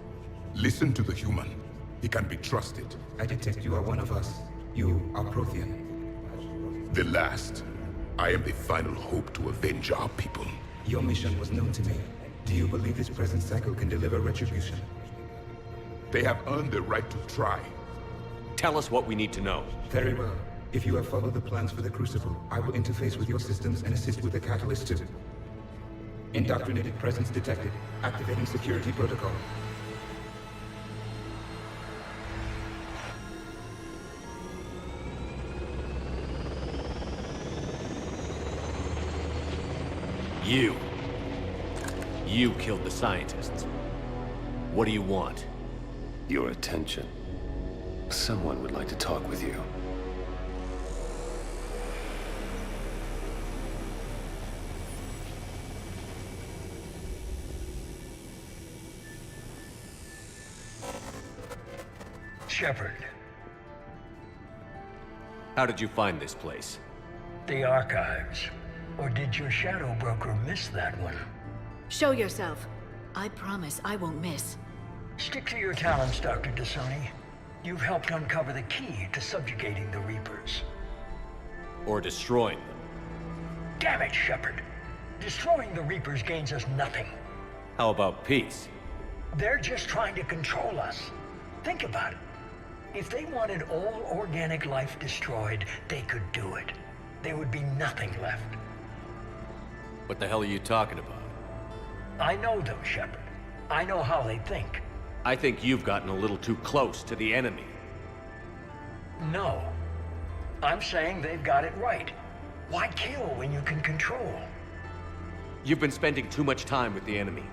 Listen to the human. He can be trusted. I detect you are one of us. You are Prothean. The last. I am the final hope to avenge our people. Your mission was known to me. Do you believe this present cycle can deliver retribution? They have earned the right to try. Tell us what we need to know. Very well. If you have followed the plans for the Crucible, I will interface with your systems and assist with the catalyst too. Indoctrinated presence detected. Activating security protocol. You killed the scientists. What do you want? Your attention. Someone would like to talk with you. Shepard. How did you find this place? The archives. Or did your shadow broker miss that one? Show yourself. I promise I won't miss. Stick to your talents, Dr. Dasani. You've helped uncover the key to subjugating the Reapers. Or destroying them. Damn it, Shepard. Destroying the Reapers gains us nothing. How about peace? They're just trying to control us. Think about it. If they wanted all organic life destroyed, they could do it. There would be nothing left. What the hell are you talking about? I know them, Shepard. I know how they think. I think you've gotten a little too close to the enemy. No. I'm saying they've got it right. Why kill when you can control? You've been spending too much time with the enemy.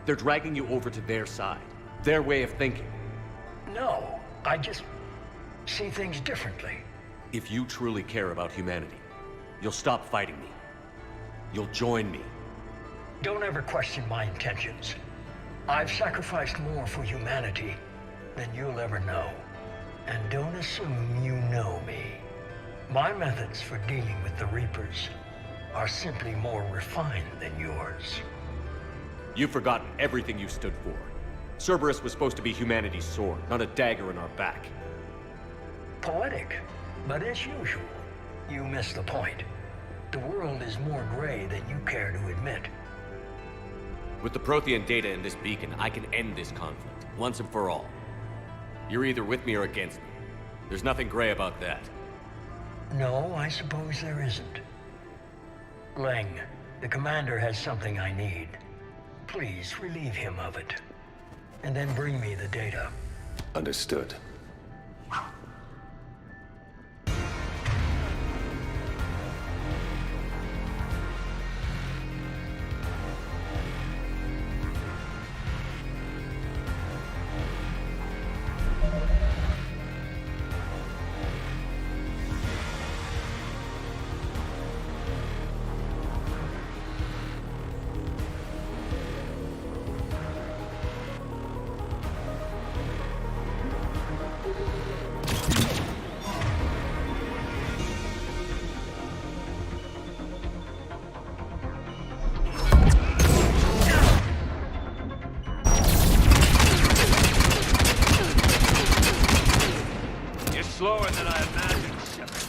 They're dragging you over to their side. Their way of thinking. No, I just see things differently. If you truly care about humanity, you'll stop fighting me. You'll join me. Don't ever question my intentions. I've sacrificed more for humanity than you'll ever know. And don't assume you know me. My methods for dealing with the Reapers are simply more refined than yours. You've forgotten everything you stood for. Cerberus was supposed to be humanity's sword, not a dagger in our back. Poetic, but as usual, you miss the point. The world is more gray than you care to admit. With the Prothean data in this beacon, I can end this conflict, once and for all. You're either with me or against me. There's nothing gray about that. No, I suppose there isn't. Leng, the commander has something I need. Please relieve him of it. And then bring me the data. Understood. Slower than I imagined, Shepard.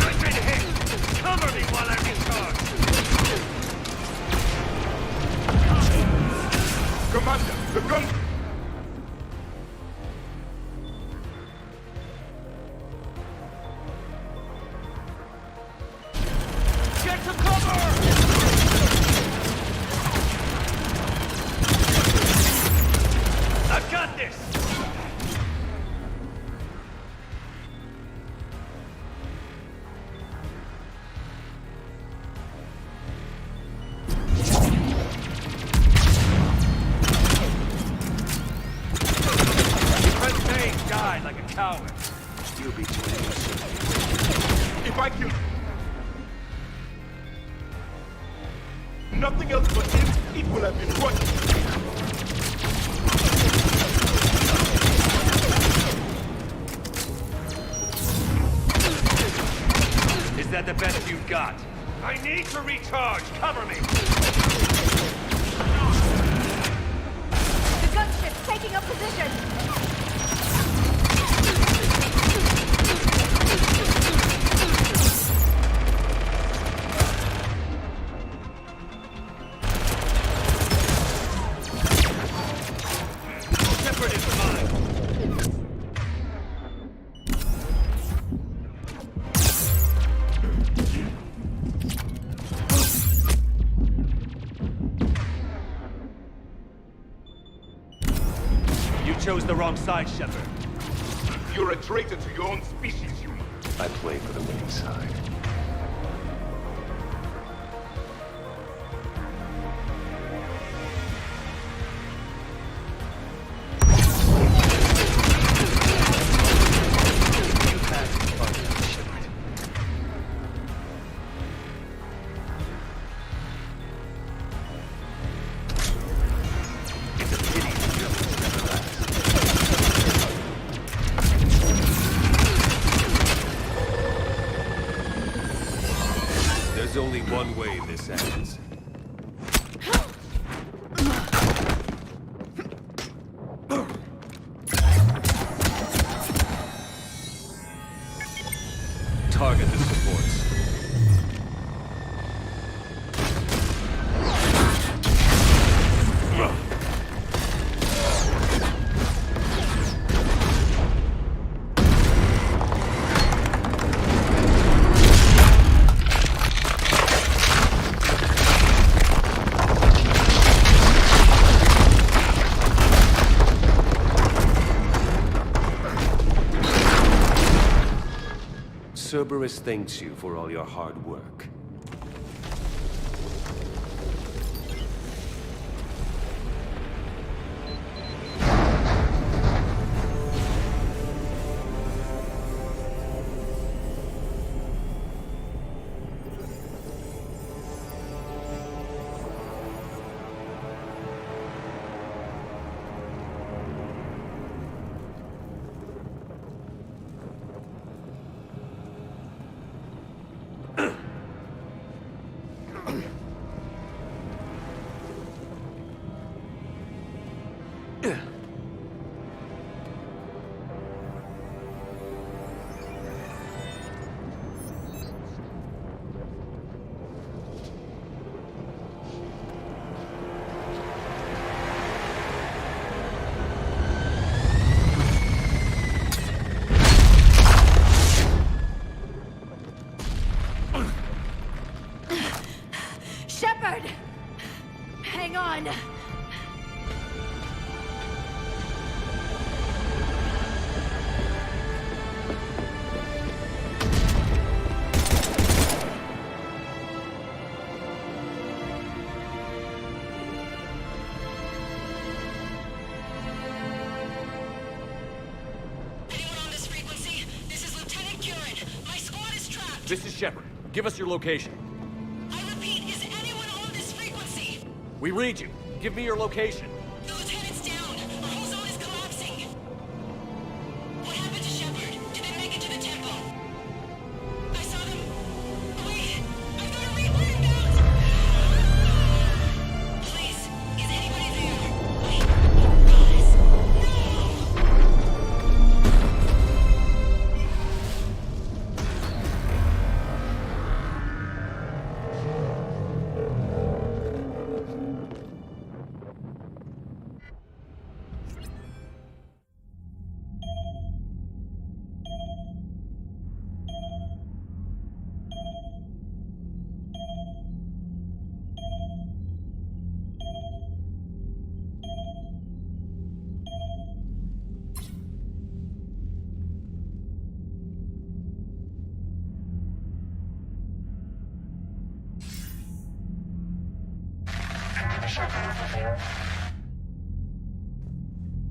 I've been hit! Cover me while I recharge! Commander, the gun... If I kill... Nothing else but him, it will have been right. Is that the best you've got? I need to recharge! Cover me! The gunship's taking up position! Chose the wrong side, Shepard. You're a traitor to your own species, human. I play for the winning side. There's only one way this ends. Target the supports. Cerberus thanks you for all your hard work. Shepard! Hang on! This is Shepard. Give us your location. I repeat, is anyone on this frequency? We read you. Give me your location. The lieutenant's down. Our whole zone is collapsing. What happened to Shepard? Did they make it to the temple? I saw them. Wait, I've got a Reaper inbound. Please, is anybody there? Wait, guys,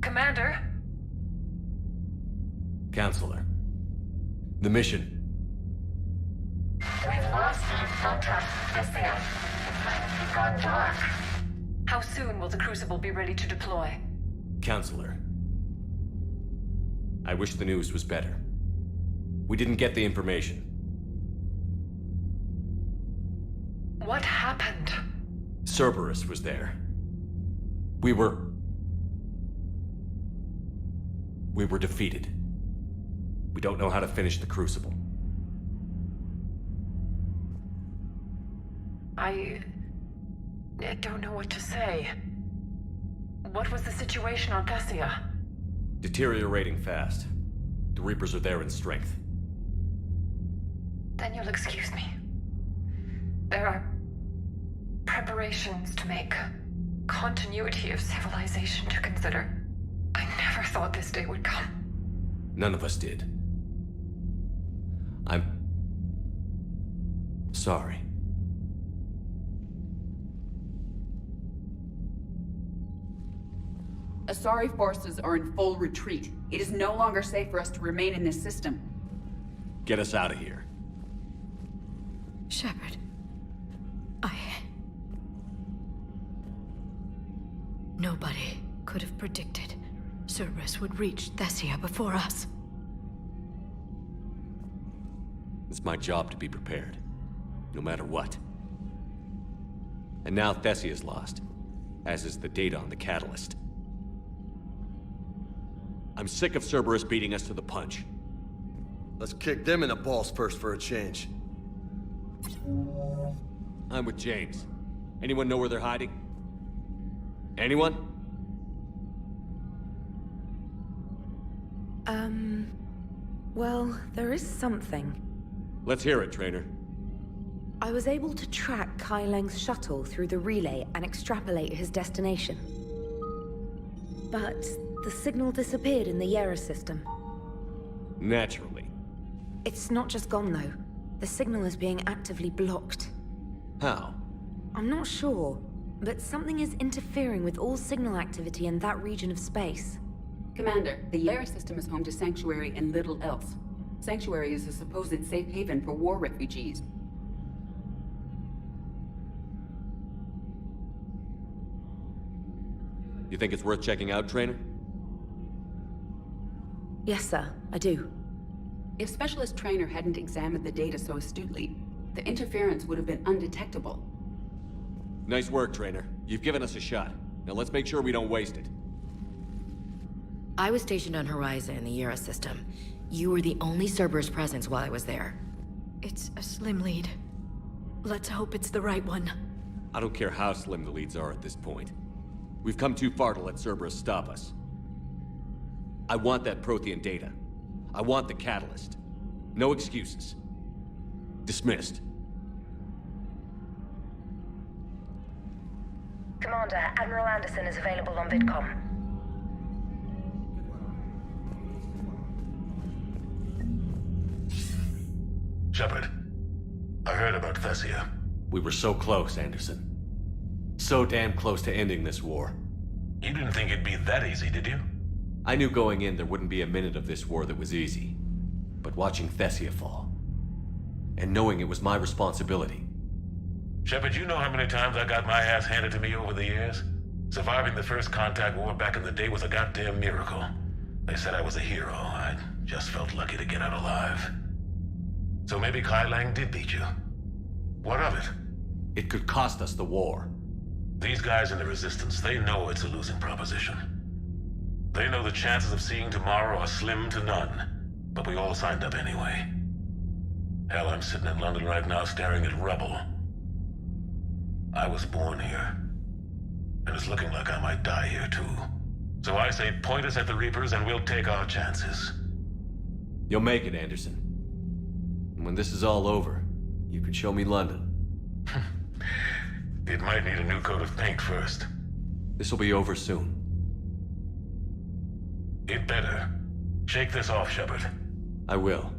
Commander? Counselor. The mission. We've lost the contact with Tessii. It's like we've gone dark. How soon will the Crucible be ready to deploy? Counselor. I wish the news was better. We didn't get the information. What happened? Cerberus was there. We were defeated. We don't know how to finish the Crucible. I don't know what to say. What was the situation on Tessii? Deteriorating fast. The Reapers are there in strength. Then you'll excuse me. There are preparations to make. Continuity of civilization to consider. I never thought this day would come. None of us did. I'm sorry. Asari forces are in full retreat. It is no longer safe for us to remain in this system. Get us out of here. Shepard. Nobody could have predicted Cerberus would reach Tessii before us. It's my job to be prepared. no matter what. And now Tessii is lost, as is the data on the catalyst. I'm sick of Cerberus beating us to the punch. Let's kick them in the balls first for a change. I'm with James. Anyone know where they're hiding? Anyone? Well, there is something. Let's hear it, Trainer. I was able to track Kai-Leng's shuttle through the relay and extrapolate his destination. But the signal disappeared in the Yera system. Naturally. It's not just gone, though. The signal is being actively blocked. How? I'm not sure, but something is interfering with all signal activity in that region of space. Commander, the Yera system is home to Sanctuary and little else. Sanctuary is a supposed safe haven for war refugees. You think it's worth checking out, Trainer? Yes, sir, I do. If Specialist Trainer hadn't examined the data so astutely, the interference would have been undetectable. Nice work, Trainer. You've given us a shot. Now let's make sure we don't waste it. I was stationed on Horizon in the Yera system. You were the only Cerberus presence while I was there. It's a slim lead. Let's hope it's the right one. I don't care how slim the leads are at this point. We've come too far to let Cerberus stop us. I want that Prothean data. I want the catalyst. No excuses. Dismissed. Commander, Admiral Anderson is available on VidCom. Shepard, I heard about Tessii. We were so close, Anderson. So damn close to ending this war. You didn't think it'd be that easy, did you? I knew going in there wouldn't be a minute of this war that was easy. But watching Tessii fall, and knowing it was my responsibility. Shepard, you know how many times I got my ass handed to me over the years? Surviving the first contact war back in the day was a goddamn miracle. They said I was a hero. I just felt lucky to get out alive. So maybe Kai-Lang did beat you. What of it? It could cost us the war. These guys in the Resistance, they know it's a losing proposition. They know the chances of seeing tomorrow are slim to none. But we all signed up anyway. Hell, I'm sitting in London right now staring at rubble. I was born here. And it's looking like I might die here too. So I say point us at the Reapers and we'll take our chances. You'll make it, Anderson. And when this is all over, you can show me London. It might need a new coat of paint first. This will be over soon. It better. Shake this off, Shepard. I will.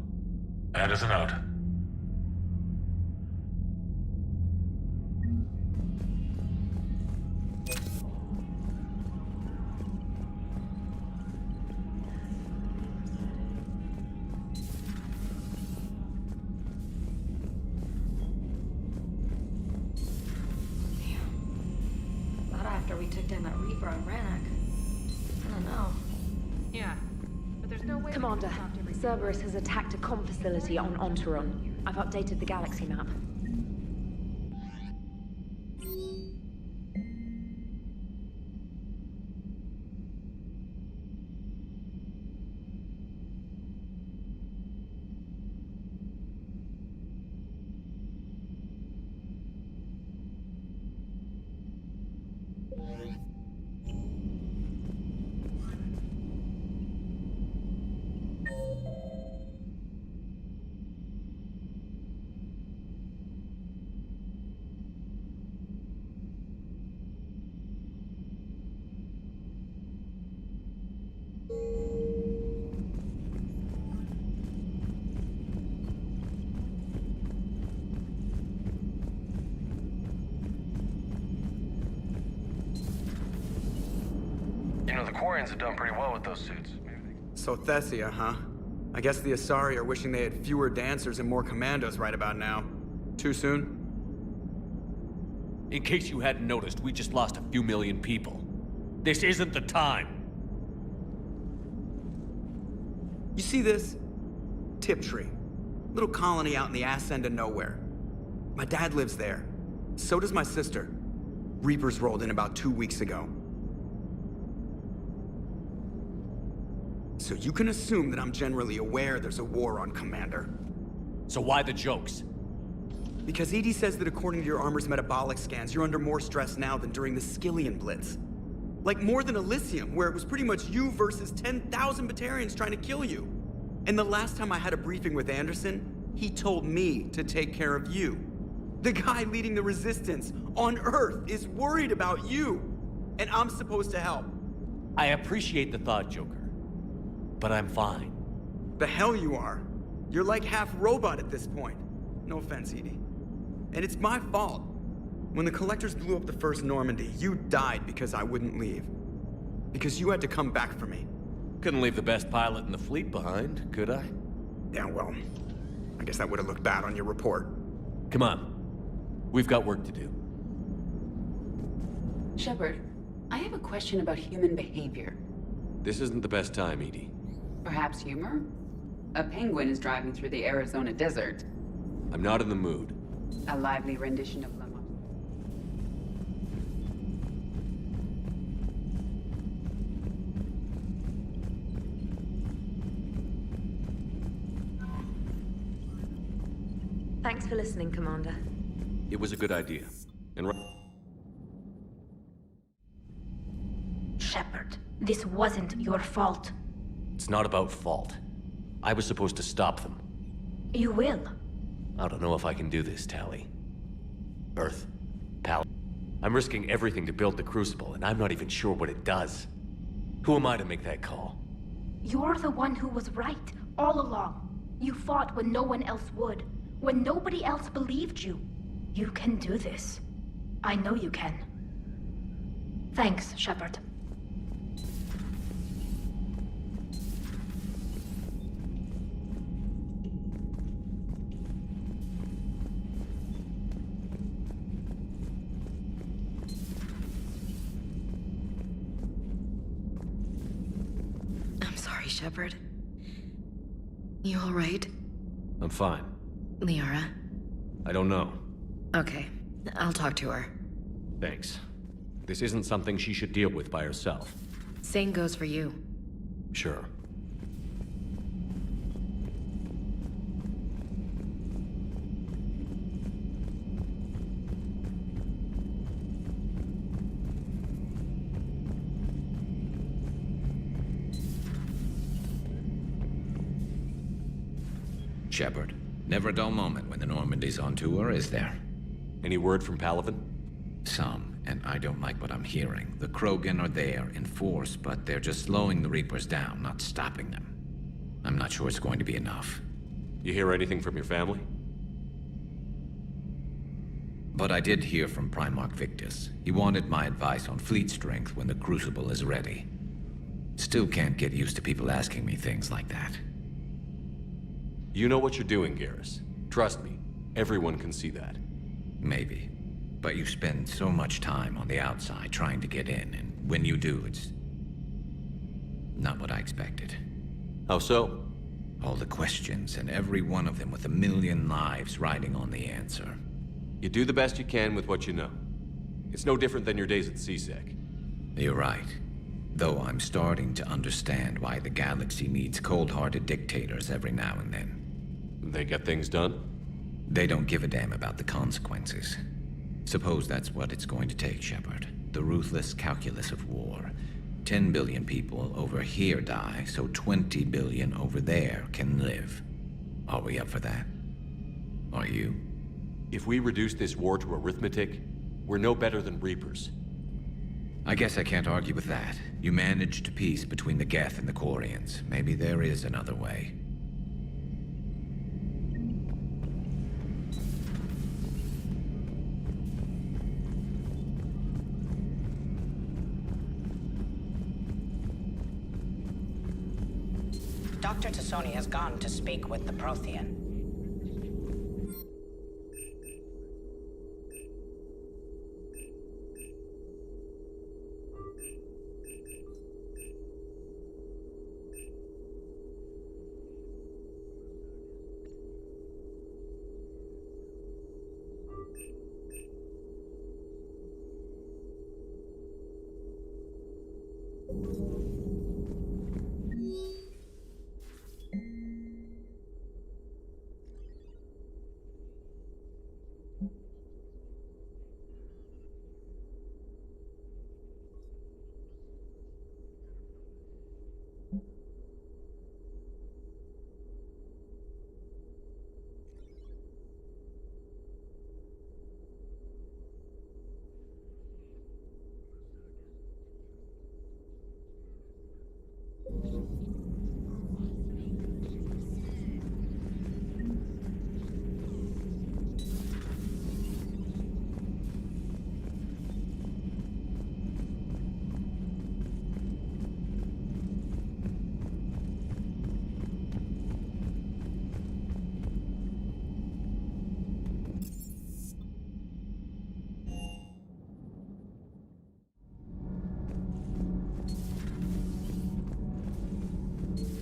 Anderson out. Not after we took down that Reaper on Rannoch. I don't know. Yeah. But there's no way. Commander, Cerberus has attacked a comm facility on Ontarom. I've updated the galaxy map. You know, the Quarians have done pretty well with those suits. So Tessii, huh? I guess the Asari are wishing they had fewer dancers and more commandos right about now. Too soon? In case you hadn't noticed, we just lost a few million people. This isn't the time. You see this? Tiptree. Little colony out in the ass end of nowhere. My dad lives there. So does my sister. Reapers rolled in about 2 weeks ago. So you can assume that I'm generally aware there's a war on, Commander. So why the jokes? Because EDI says that according to your armor's metabolic scans, you're under more stress now than during the Skillian Blitz. Like more than Elysium, where it was pretty much you versus 10,000 Batarians trying to kill you. And the last time I had a briefing with Anderson, he told me to take care of you. The guy leading the resistance on Earth is worried about you. And I'm supposed to help. I appreciate the thought, Joker. But I'm fine. The hell you are. You're like half robot at this point. No offense, EDI. And it's my fault. When the Collectors blew up the first Normandy, you died because I wouldn't leave. Because you had to come back for me. Couldn't leave the best pilot in the fleet behind, could I? Yeah, well, I guess that would have looked bad on your report. Come on. We've got work to do. Shepard, I have a question about human behavior. This isn't the best time, EDI. Perhaps humor? A penguin is driving through the Arizona desert. I'm not in the mood. A lively rendition of Lemon. Thanks for listening, Commander. It was a good idea. And Shepard, this wasn't your fault. it's not about fault. I was supposed to stop them. You will. I don't know if I can do this, Tali. Earth. Pal. I'm risking everything to build the Crucible, and I'm not even sure what it does. Who am I to make that call? You're the one who was right, all along. You fought when no one else would, when nobody else believed you. You can do this. I know you can. Thanks, Shepard. I'm sorry, Shepard. You all right? I'm fine. Liara? I don't know. Okay, I'll talk to her. Thanks. This isn't something she should deal with by herself. Same goes for you. Sure. Shepard, never a dull moment when the Normandy's on tour, is there? Any word from Palaven? Some, and I don't like what I'm hearing. The Krogan are there in force, but they're just slowing the Reapers down, not stopping them. I'm not sure it's going to be enough. You hear anything from your family? But I did hear from Primarch Victus. He wanted my advice on fleet strength when the Crucible is ready. Still can't get used to people asking me things like that. You know what you're doing, Garrus. Trust me, everyone can see that. Maybe. But you spend so much time on the outside trying to get in, and when you do, it's not what I expected. How so? All the questions, and every one of them with a million lives riding on the answer. You do the best you can with what you know. It's no different than your days at CSEC. You're right. Though I'm starting to understand why the galaxy needs cold-hearted dictators every now and then. They get things done? They don't give a damn about the consequences. Suppose that's what it's going to take, Shepard. The ruthless calculus of war. 10 billion people over here die, so 20 billion over there can live. Are we up for that? Are you? If we reduce this war to arithmetic, we're no better than Reapers. I guess I can't argue with that. You managed peace between the Geth and the Quarians. Maybe there is another way. Dr. Tassoni has gone to speak with the Prothean.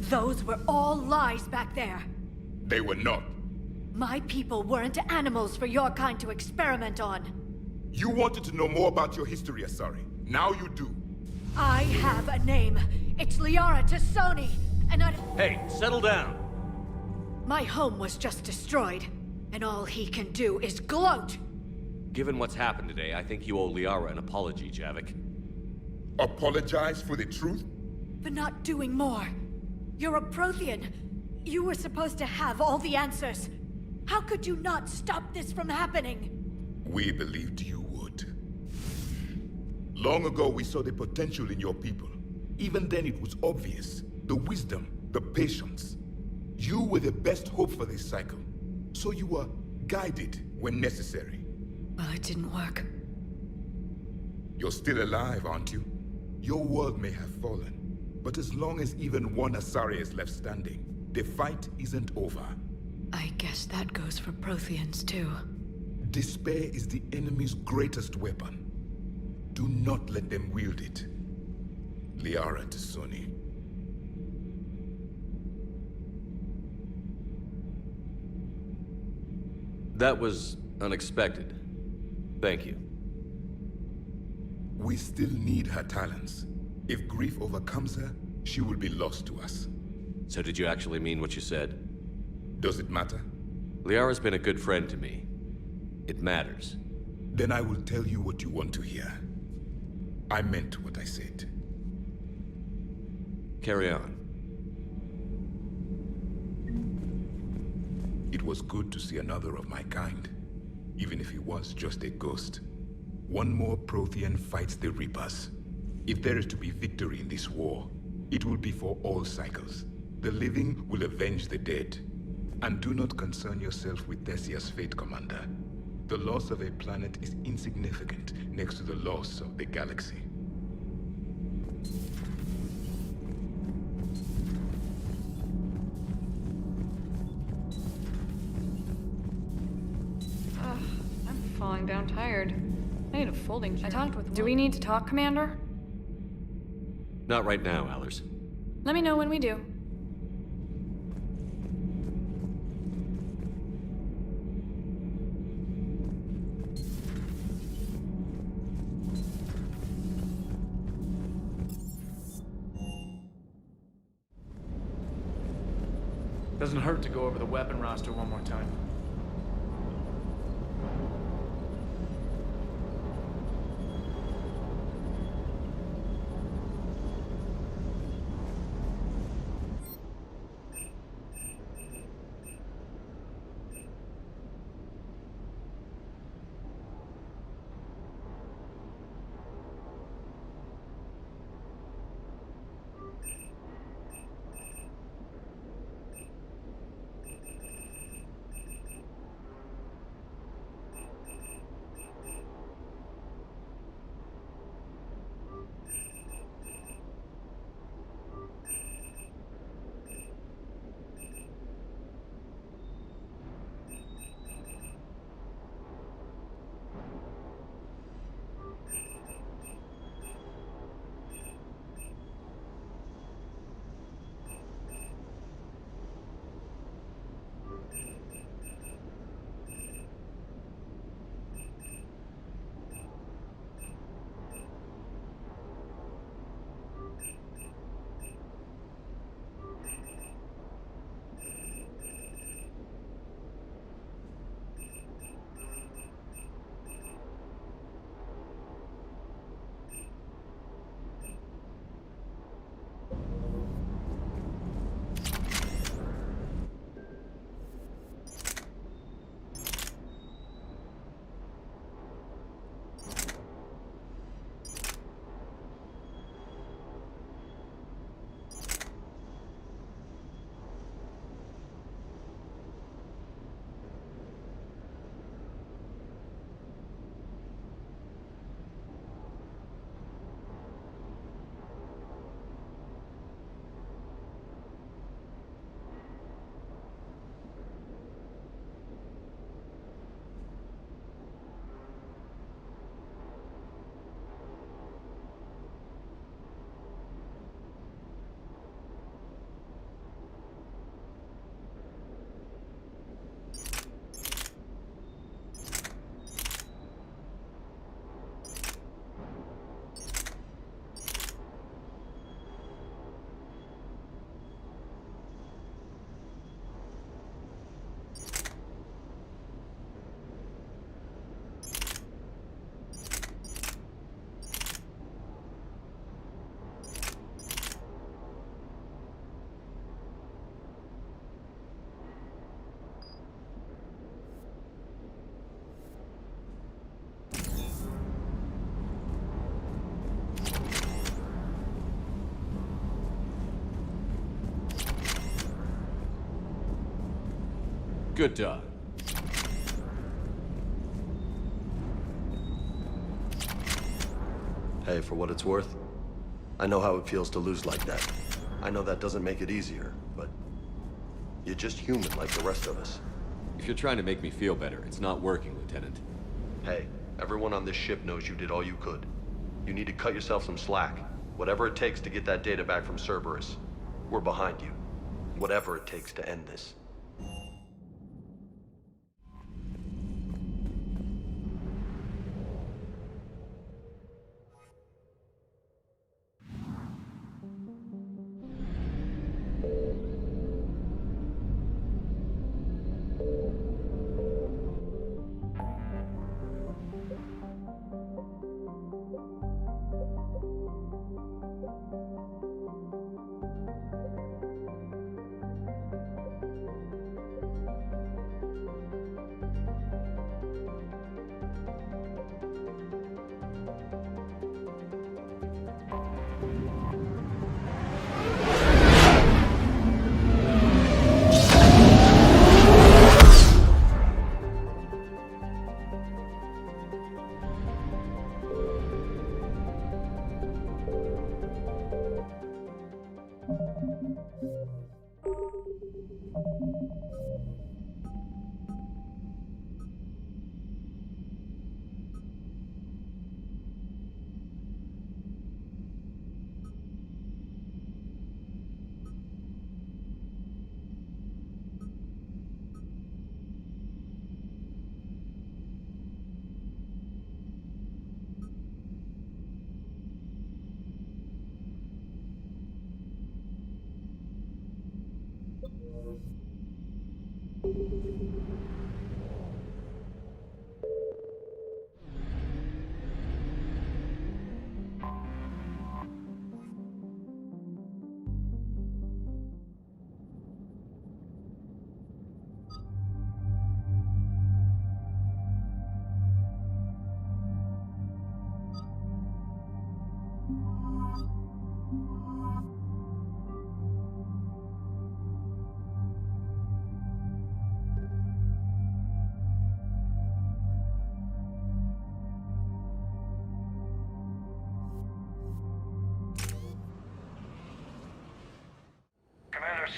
Those were all lies back there. They were not. My people weren't animals for your kind to experiment on. You wanted to know more about your history, Asari. Now you do. I have a name. It's Liara Tassoni, and I... Hey, settle down. My home was just destroyed, and all he can do is gloat. Given what's happened today, I think you owe Liara an apology, Javik. Apologize for the truth? For not doing more. You're a Prothean. You were supposed to have all the answers. How could you not stop this from happening? We believed you would. Long ago, we saw the potential in your people. Even then, it was obvious. The wisdom, the patience. You were the best hope for this cycle. So you were guided when necessary. Well, it didn't work. You're still alive, aren't you? Your world may have fallen. But as long as even one Asari is left standing, the fight isn't over. I guess that goes for Protheans, too. Despair is the enemy's greatest weapon. Do not let them wield it. Liara Tassoni. That was unexpected. Thank you. We still need her talents. If grief overcomes her, she will be lost to us. So did you actually mean what you said? Does it matter? Liara's been a good friend to me. It matters. Then I will tell you what you want to hear. I meant what I said. Carry on. It was good to see another of my kind, even if he was just a ghost. One more Prothean fights the Reapers. If there is to be victory in this war, it will be for all cycles. The living will avenge the dead. And do not concern yourself with Tessia's fate, Commander. The loss of a planet is insignificant next to the loss of the galaxy. I'm falling down tired. I need a folding chair. Do we need to talk, Commander? Not right now, Allers. Let me know when we do. Doesn't hurt to go over the weapon roster one more time. Good dog. Hey, for what it's worth, I know how it feels to lose like that. I know that doesn't make it easier, but you're just human like the rest of us. If you're trying to make me feel better, it's not working, Lieutenant. Hey, everyone on this ship knows you did all you could. You need to cut yourself some slack. Whatever it takes to get that data back from Cerberus. We're behind you. Whatever it takes to end this.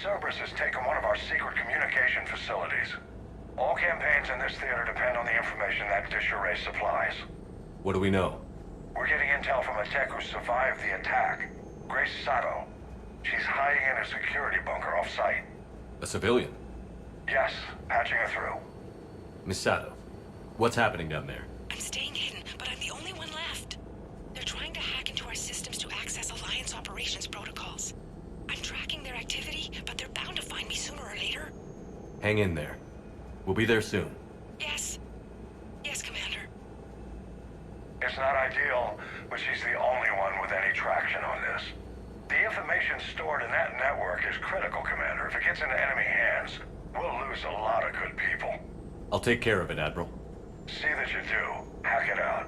Cerberus has taken one of our secret communication facilities. All campaigns in this theater depend on the information that dish array supplies. What do we know? We're getting intel from a tech who survived the attack. Grace Sato. She's hiding in a security bunker off-site. A civilian? Yes, patching her through. Miss Sato, what's happening down there? I'm staying hidden, but I'm the only one left. They're trying to hack into our systems to access Alliance operations protocols. I'm tracking their activity, but they're bound to find me sooner or later. Hang in there. We'll be there soon. Yes. Yes, Commander. It's not ideal, but she's the only one with any traction on this. The information stored in that network is critical, Commander. If it gets into enemy hands, we'll lose a lot of good people. I'll take care of it, Admiral. See that you do. Hack it out.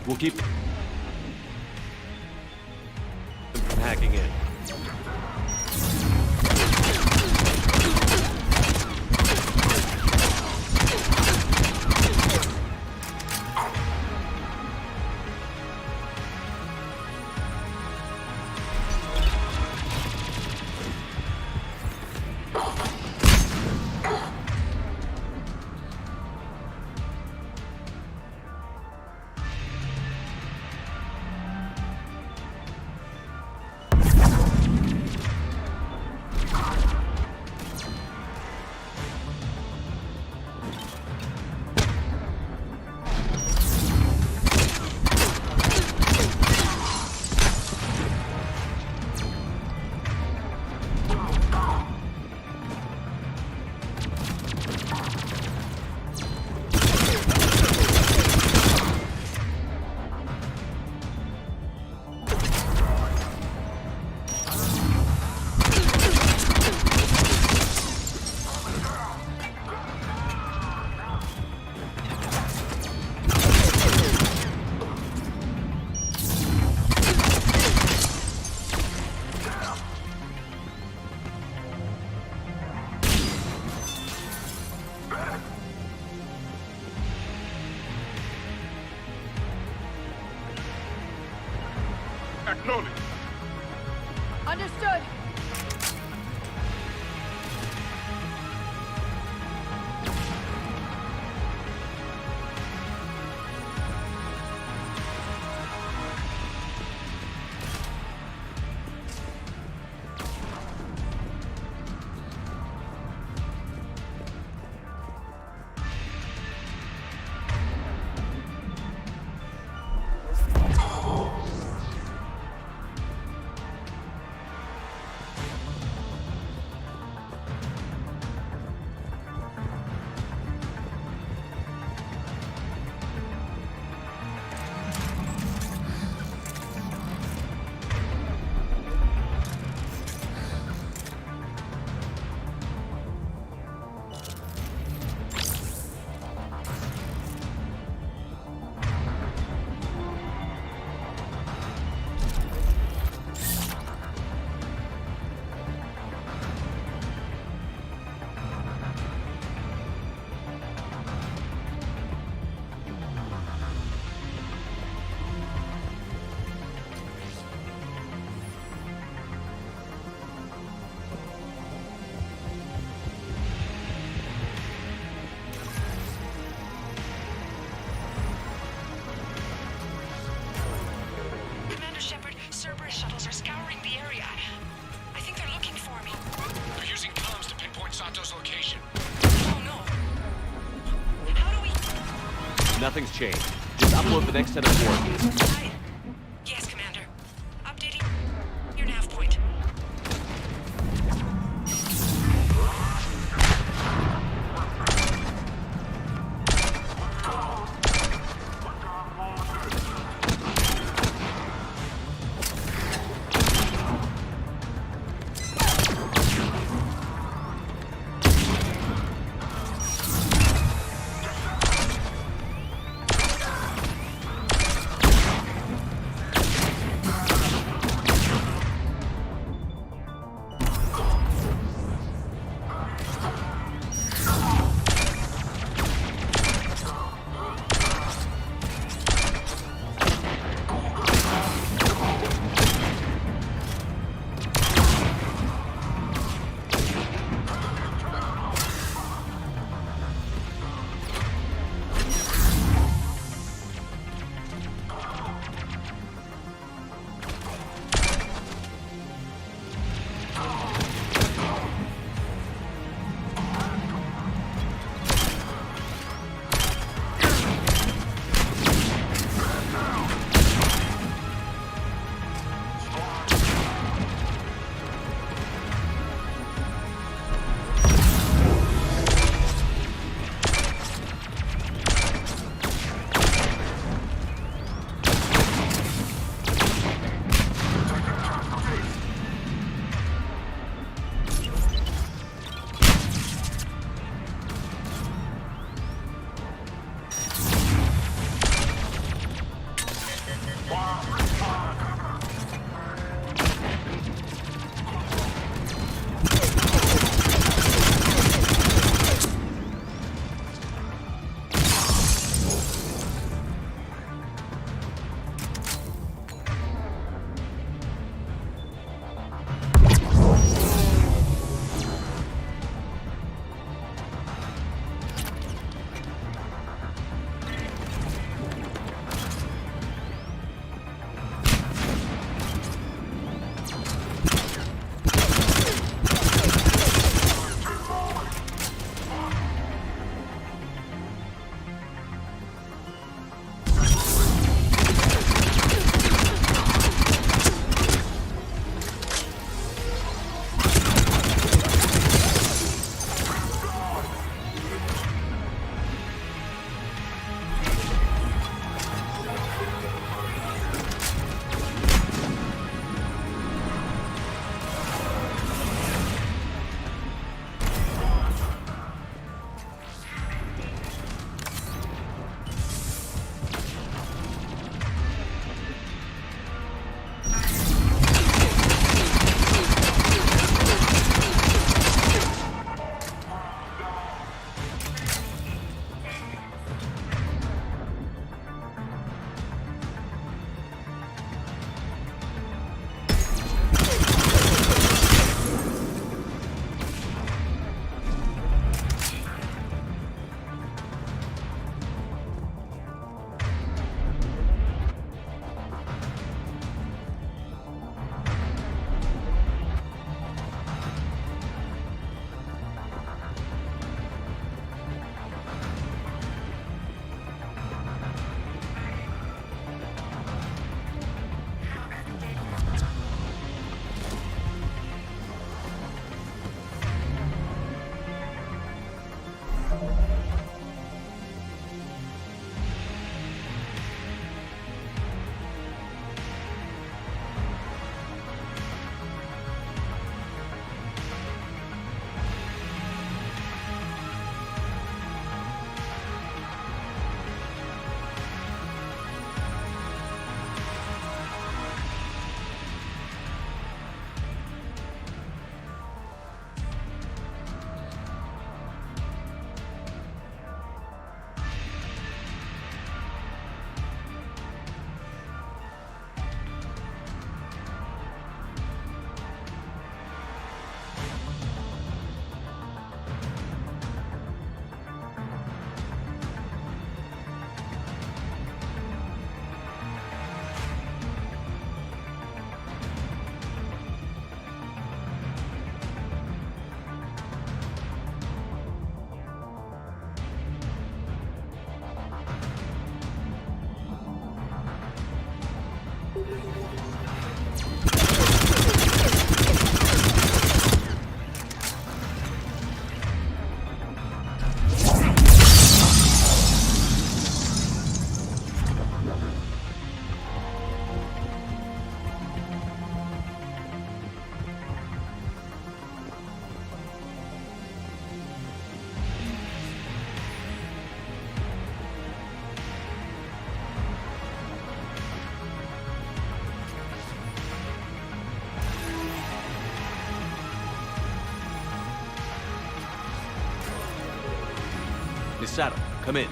We'll keep them from hacking in. Acknowledge. Understood. Cerberus shuttles are scouring the area. I think they're looking for me. They're using comms to pinpoint Santo's location. Oh no. How do we... Nothing's changed. Just upload the next set of coordinates. Yes, Commander. Updating your nav point. Misato, come in.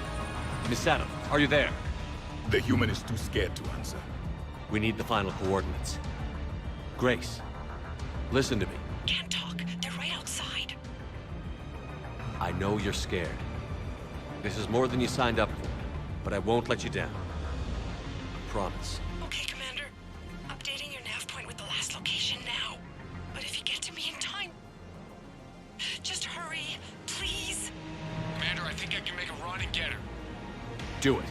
Misato, are you there? The human is too scared to answer. We need the final coordinates. Grace, listen to me. Can't talk. They're right outside. I know you're scared. This is more than you signed up for, but I won't let you down. I promise. Okay, Commander. Updating your nav point with the last location now. But if you get to me in time, just hurry, please. Commander, I think I can make a run and get her. Do it.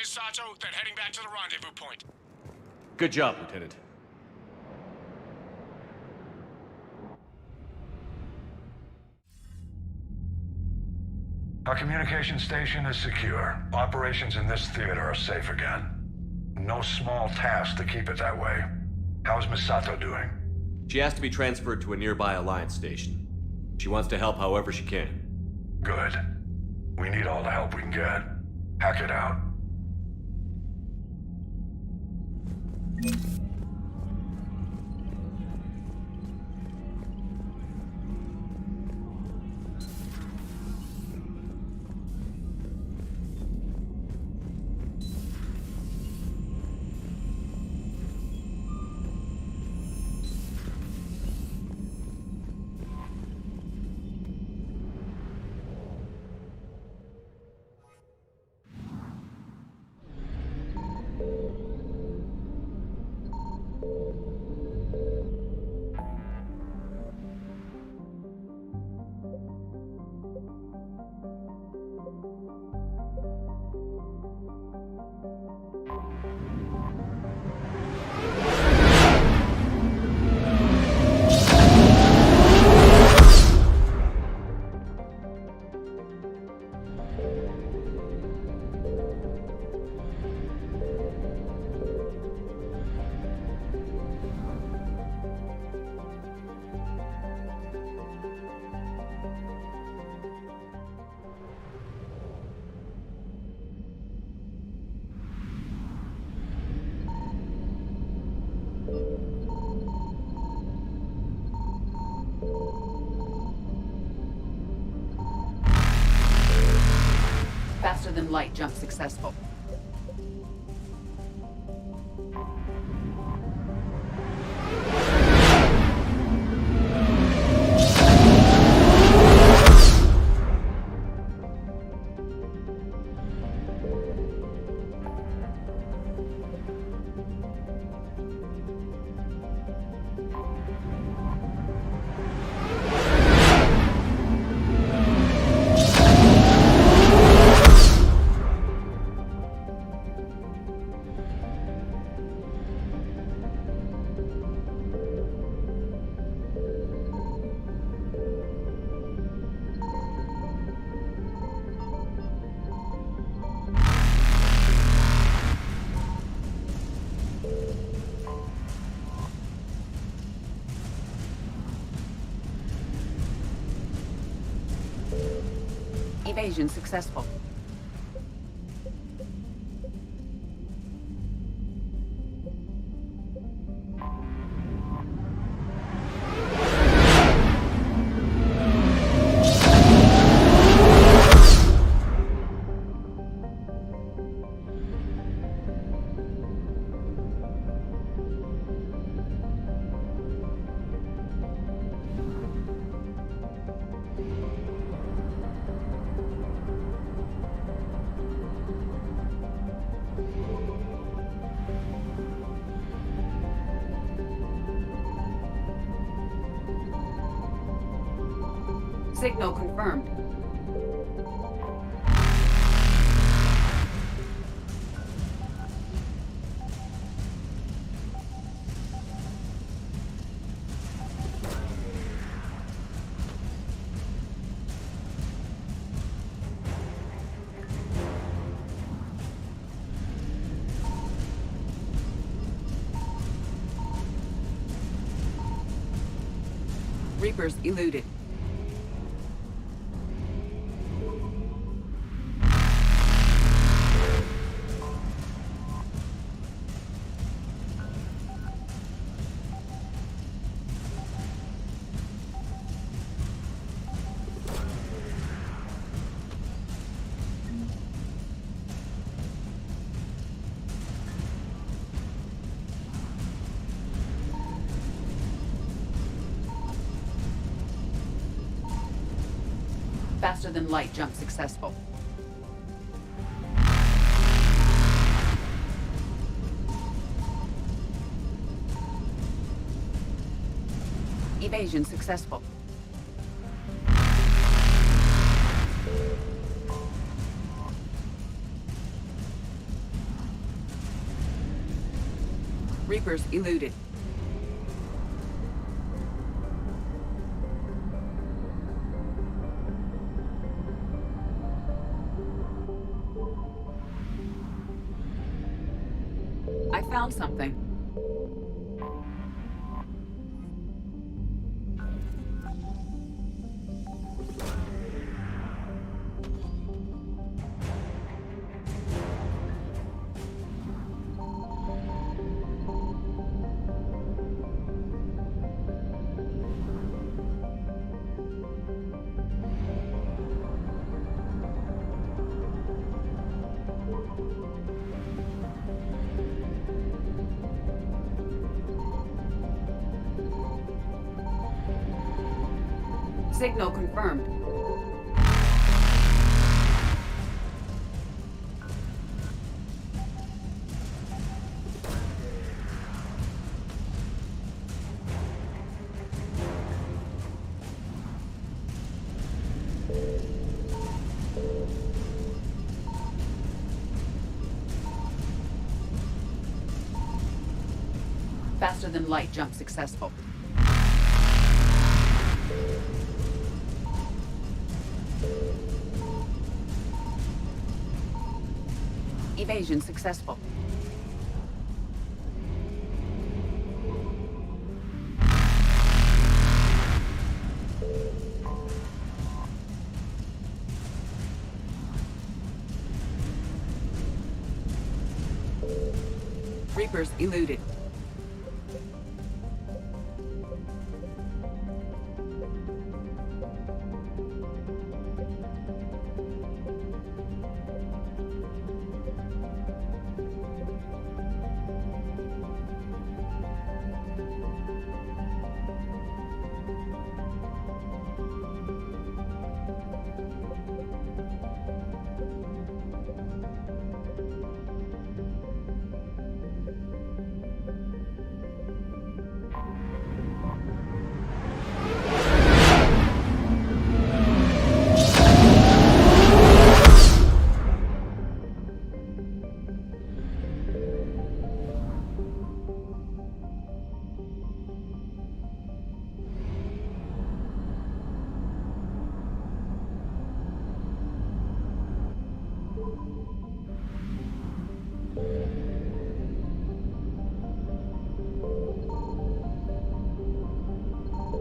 Misato, then heading back to the rendezvous point. Good job, Lieutenant. Our communication station is secure. Operations in this theater are safe again. No small task to keep it that way. How's Misato doing? She has to be transferred to a nearby Alliance station. She wants to help however she can. Good. We need all the help we can get. Hack it out. Faster than light jump successful. Evasion successful. Signal confirmed. Reapers eluded. Faster than light jump successful. Evasion successful. Reapers eluded. I found something. Signal confirmed. Faster than light jump successful. Evasion successful. Reapers eluded.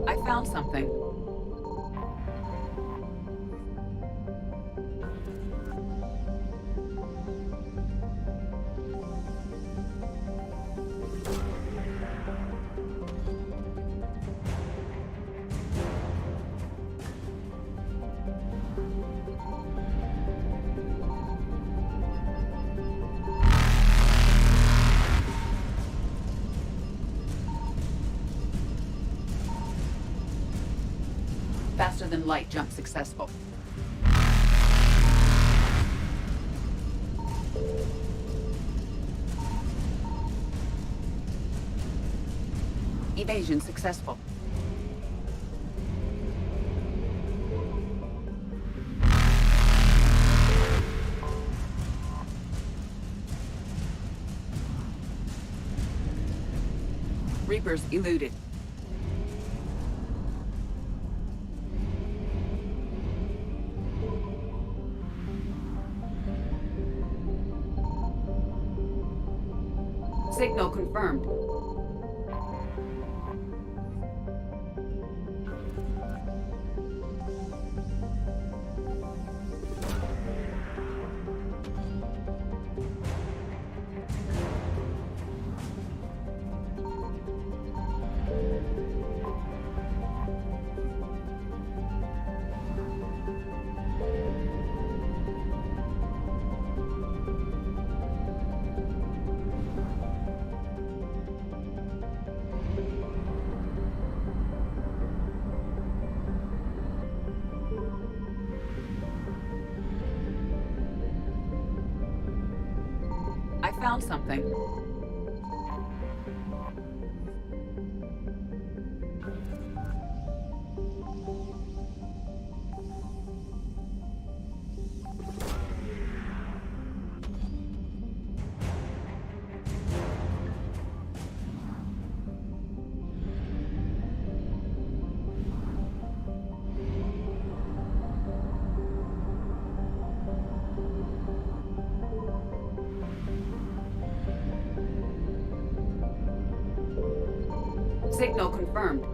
I found something. Faster than light jump successful. Evasion successful. Reapers eluded. Signal confirmed. I found something. Signal confirmed.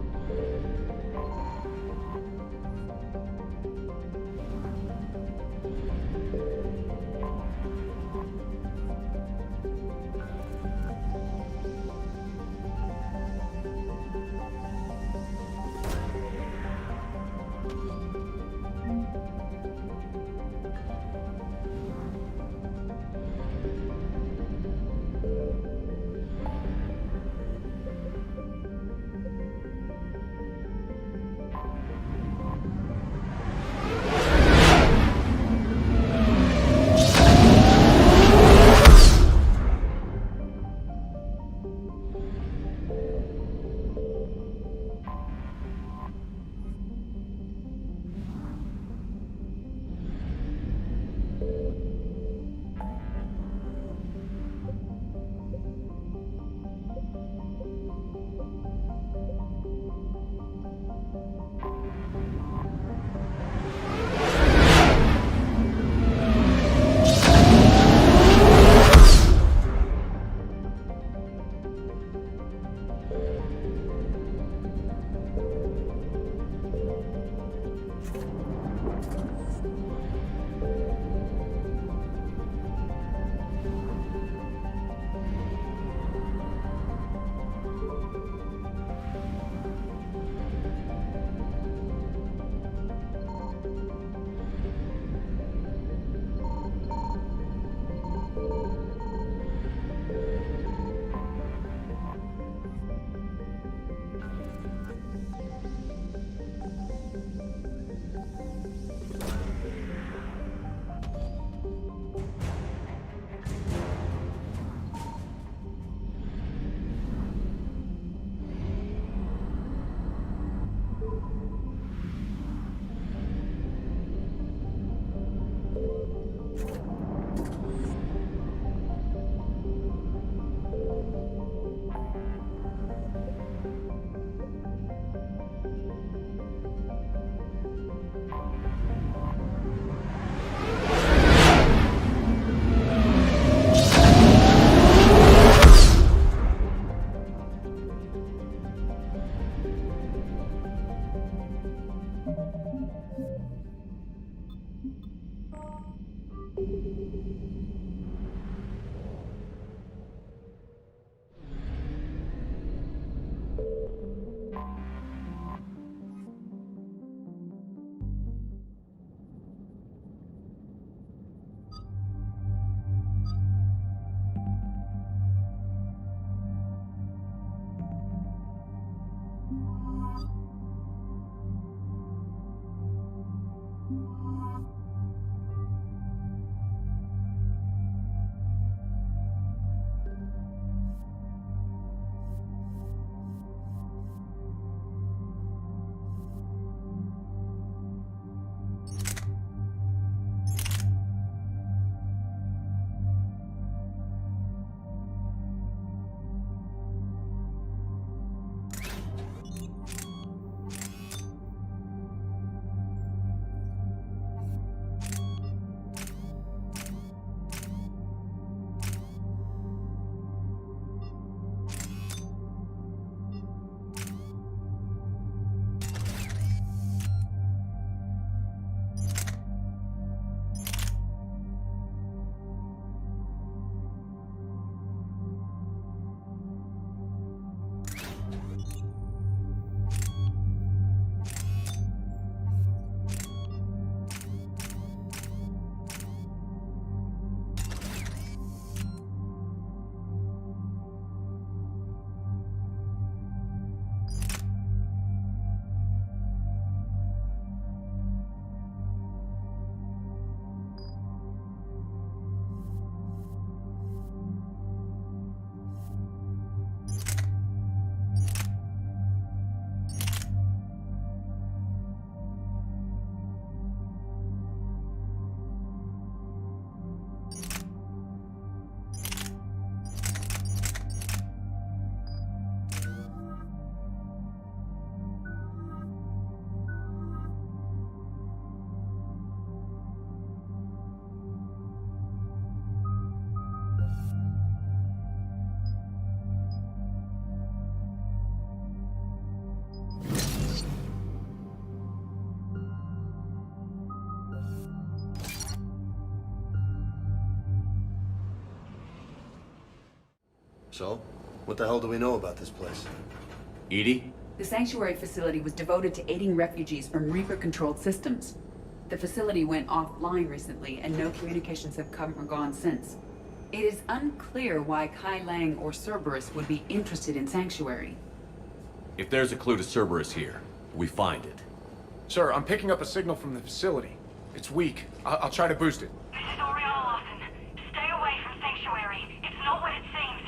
So? What the hell do we know about this place? Edie? The sanctuary facility was devoted to aiding refugees from Reaper-controlled systems. The facility went offline recently, and no communications have come or gone since. It is unclear why Kai-Lang or Cerberus would be interested in Sanctuary. If there's a clue to Cerberus here, we find it. Sir, I'm picking up a signal from the facility. It's weak. I'll try to boost it. This is Oriana Lawson. Stay away from Sanctuary. It's not what it seems.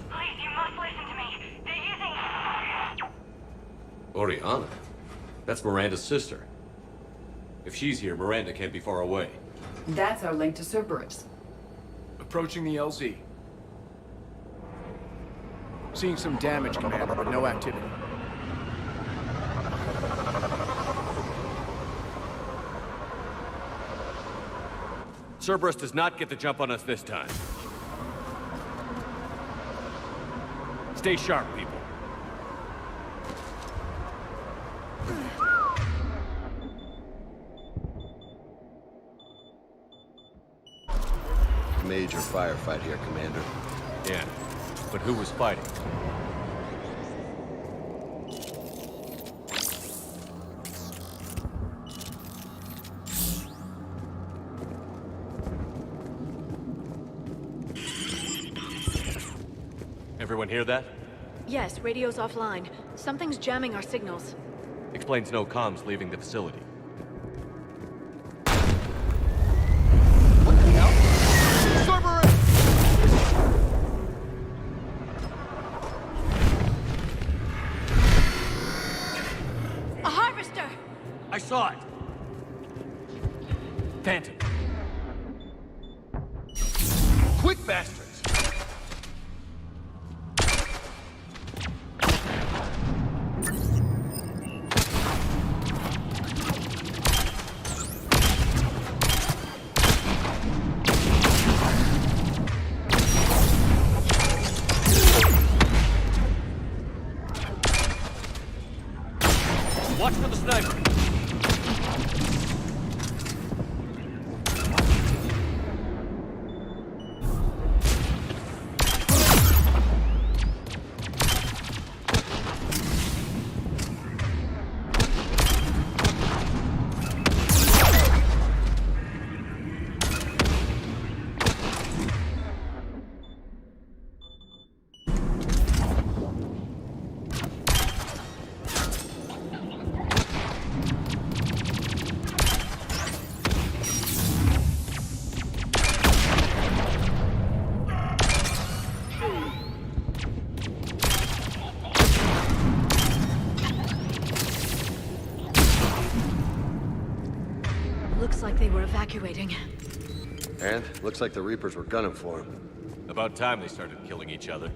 Please, you must listen to me. They're using... Oriana? That's Miranda's sister. If she's here, Miranda can't be far away. That's our link to Cerberus. Approaching the LZ. Seeing some damage, Commander, but no activity. Cerberus does not get the jump on us this time. Stay sharp, people. Major firefight here, Commander. Yeah, but who was fighting? Everyone hear that? Yes, radio's offline. Something's jamming our signals. Explains no comms leaving the facility. A harvester! I saw it! Phantom. Quick, bastards! Watch for the sniper! Looks like they were evacuating. And looks like the Reapers were gunning for him. About time they started killing each other.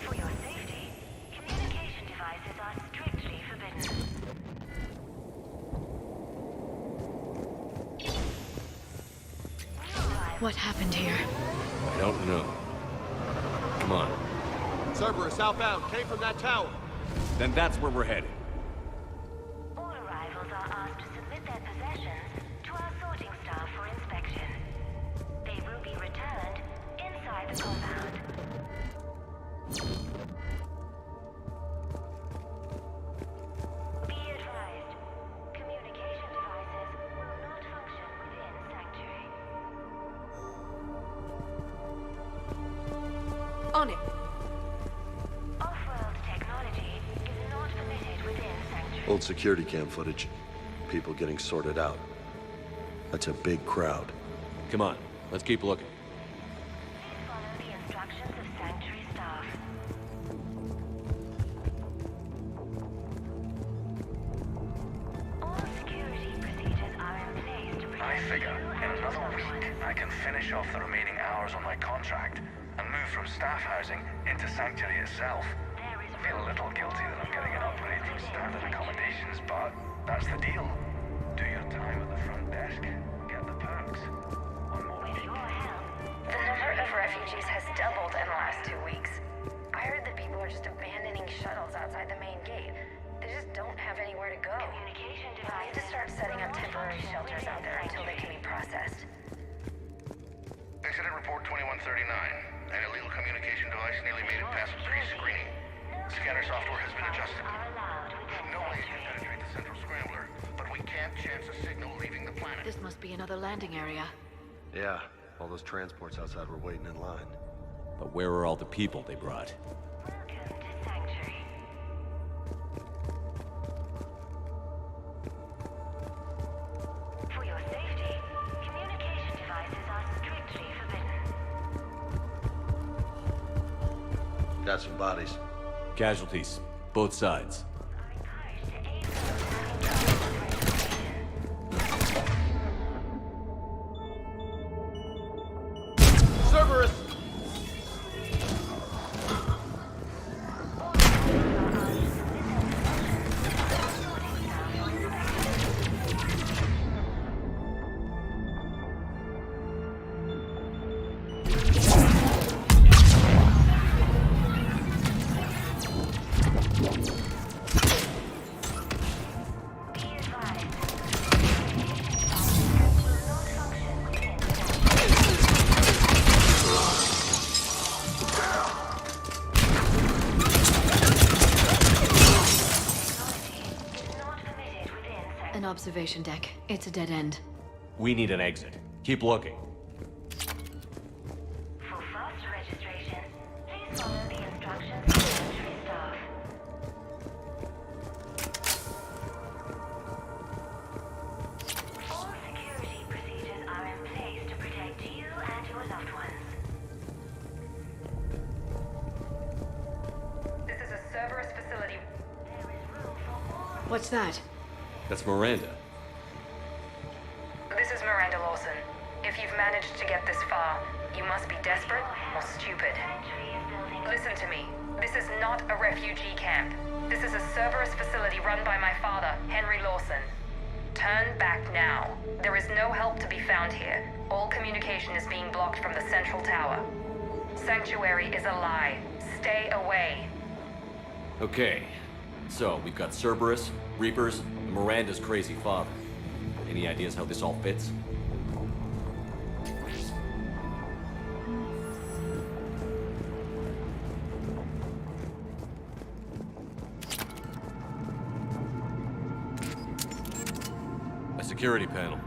For your safety, communication devices are strictly forbidden. What happened here? I don't know. Come on. Cerberus outbound came from that tower. Then that's where we're headed. All arrivals are asked to submit their possessions to our sorting staff for inspection. They will be returned inside the compound. Be advised, communication devices will not function within Sanctuary. On it. Off-world technology is not permitted within Sanctuary. Old security cam footage. People getting sorted out. That's a big crowd. Come on, let's keep looking. Please follow the instructions of Sanctuary staff. figure, in another week, I can finish off the remaining hours on my contract and move from staff housing into Sanctuary itself. I feel a little guilty that I'm getting an upgrade from standard accommodations, but that's the deal. Do your time at the front desk, get the perks. One more week. The number of refugees has doubled in the last 2 weeks. I heard that people are just abandoning shuttles outside the main gate. They just don't have anywhere to go. We need to start setting up temporary shelters out there until they can be processed. Incident report 2139. An illegal communication device nearly made it past pre-screening. Scanner software has been adjusted. No way it can penetrate the central scrambler, but we can't chance a signal leaving the planet. This must be another landing area. Yeah, all those transports outside were waiting in line. But where are all the people they brought? For your safety, communication devices are strictly forbidden. Got some bodies. Casualties, both sides. Cerberus! Observation deck. It's a dead end. We need an exit. Keep looking. For fast registration, please follow the instructions of military staff. All security procedures are in place to protect you and your loved ones. This is a Cerberus facility. What's that? That's Miranda. This is Miranda Lawson. If you've managed to get this far, you must be desperate or stupid. Listen to me. This is not a refugee camp. This is a Cerberus facility run by my father, Henry Lawson. Turn back now. There is no help to be found here. All communication is being blocked from the central tower. Sanctuary is a lie. Stay away. Okay. So, we've got Cerberus, Reapers, and Miranda's crazy father. Any ideas how this all fits? A security panel.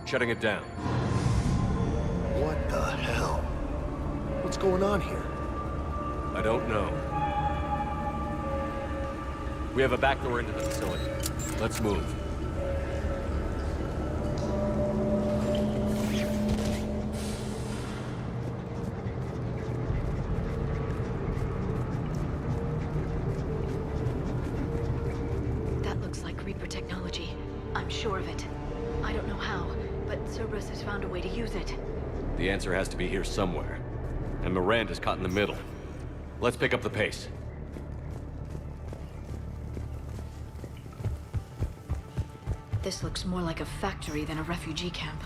Shutting it down. What the hell? What's going on here? I don't know. We have a back door into the facility. Let's move. That looks like Reaper technology. I'm sure of it. I don't know how, but Cerberus has found a way to use it. The answer has to be here somewhere. And Miranda's caught in the middle. Let's pick up the pace. This looks more like a factory than a refugee camp.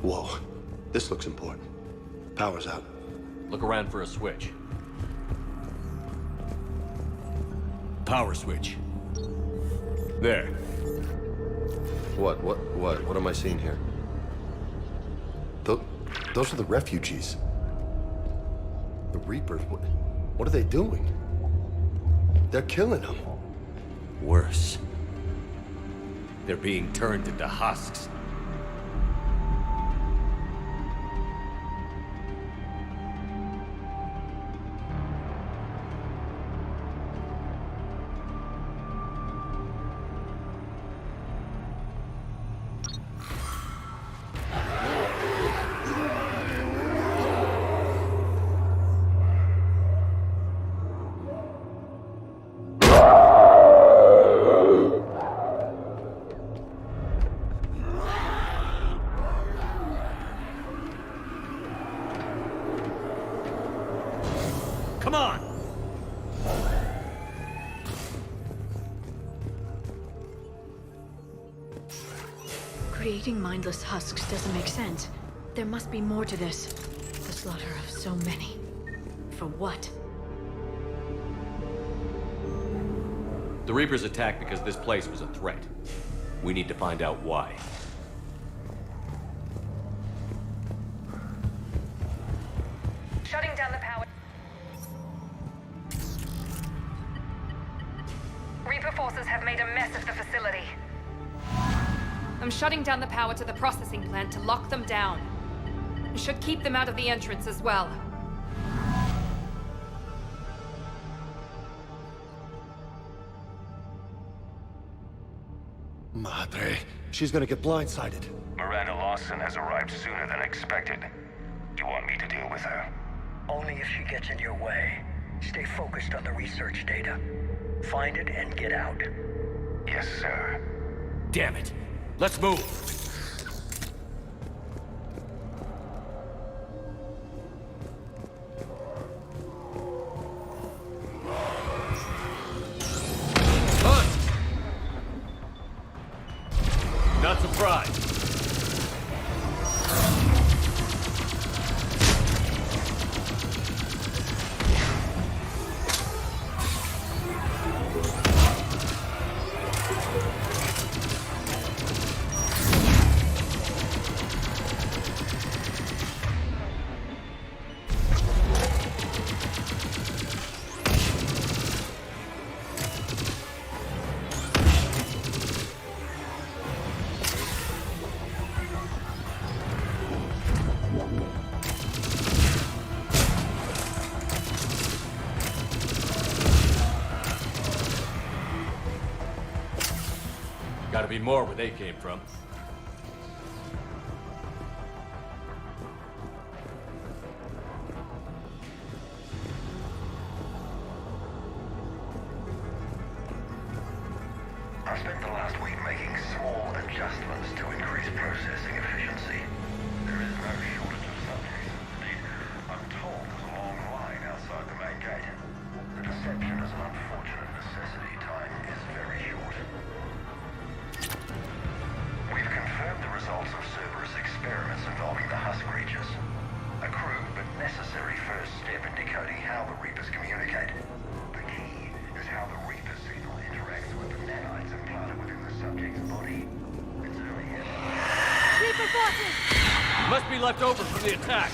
Whoa. This looks important. Power's out. Look around for a switch. Power switch. There. What am I seeing here? Those are the refugees. The Reapers, what are they doing? They're killing them. Worse. They're being turned into husks. Creating mindless husks doesn't make sense. There must be more to this. The slaughter of so many. For what? The Reapers attacked because this place was a threat. We need to find out why. Shutting down the power. Reaper forces have made a mess of the facility. I'm shutting down the power to the processing plant to lock them down. It should keep them out of the entrance as well. Madre, she's gonna get blindsided. Miranda Lawson has arrived sooner than expected. Do you want me to deal with her? Only if she gets in your way. Stay focused on the research data. Find it and get out. Yes, sir. Damn it. Let's move. Not surprised. Gotta be more where they came from. I spent the last week making small adjustments to increase processing efficiency. There is no shortage of subjects. Indeed, I'm told there's a long line outside the main gate. The deception is an unfortunate necessity. Time is very short. We've confirmed the results of Cerberus experiments involving the husk creatures. A crude but necessary first step in decoding how the Reapers communicate. The key is how the Reaper signal interacts with the nanites implanted within the subject's body. It's early evidence. Reaper forces! Must be left over from the attack.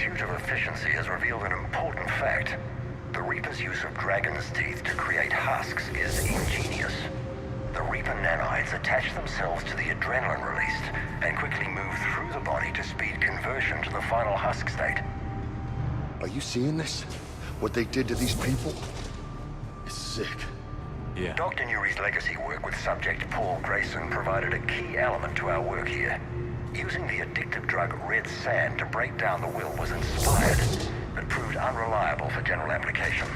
pursuit of efficiency has revealed an important fact. The Reaper's use of dragon's teeth to create husks is ingenious. The Reaper nanites attach themselves to the adrenaline released and quickly move through the body to speed conversion to the final husk state. Are you seeing this? What they did to these people? It's sick. Yeah. Dr. Nuri's legacy work with subject Paul Grayson provided a key element to our work here. Using the addictive drug red sand to break down the will was inspired, but proved unreliable for general application.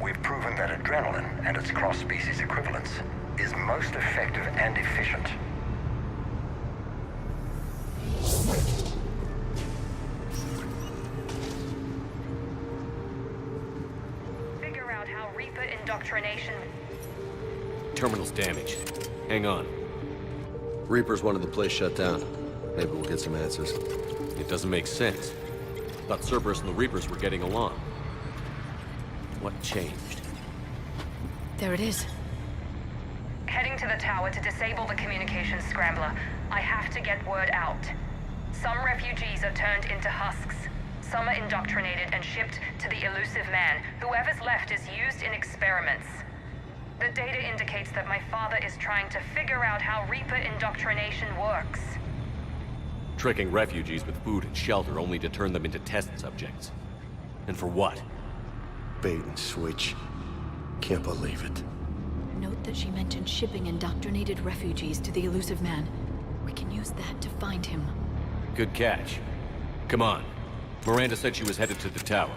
We've proven that adrenaline and its cross-species equivalents is most effective and efficient. Figure out how Reaper indoctrination... Terminal's damaged. Hang on. Reapers wanted the place shut down. Maybe we'll get some answers. It doesn't make sense. Thought Cerberus and the Reapers were getting along. What changed? There it is. Heading to the tower to disable the communications scrambler. I have to get word out. Some refugees are turned into husks. Some are indoctrinated and shipped to the elusive man. Whoever's left is used in experiments. The data indicates that my father is trying to figure out how Reaper indoctrination works. Tricking refugees with food and shelter only to turn them into test subjects. And for what? Bait and switch. Can't believe it. Note that she mentioned shipping indoctrinated refugees to the elusive man. We can use that to find him. Good catch. Come on. Miranda said she was headed to the tower.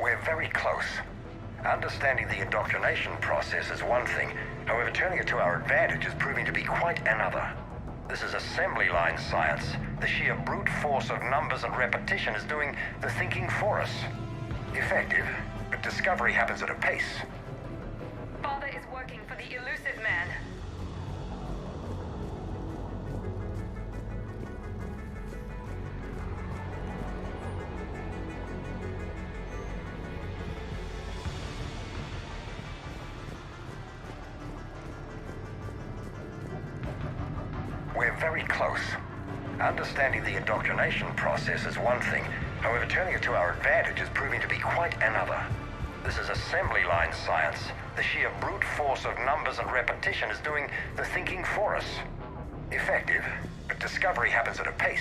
We're very close. Understanding the indoctrination process is one thing. However, turning it to our advantage is proving to be quite another. This is assembly line science. The sheer brute force of numbers and repetition is doing the thinking for us. Effective, but discovery happens at a pace. Father is working for the elusive man. We're very close. Understanding the indoctrination process is one thing. However, turning it to our advantage is proving to be quite another. This is assembly line science. The sheer brute force of numbers and repetition is doing the thinking for us. Effective, but discovery happens at a pace.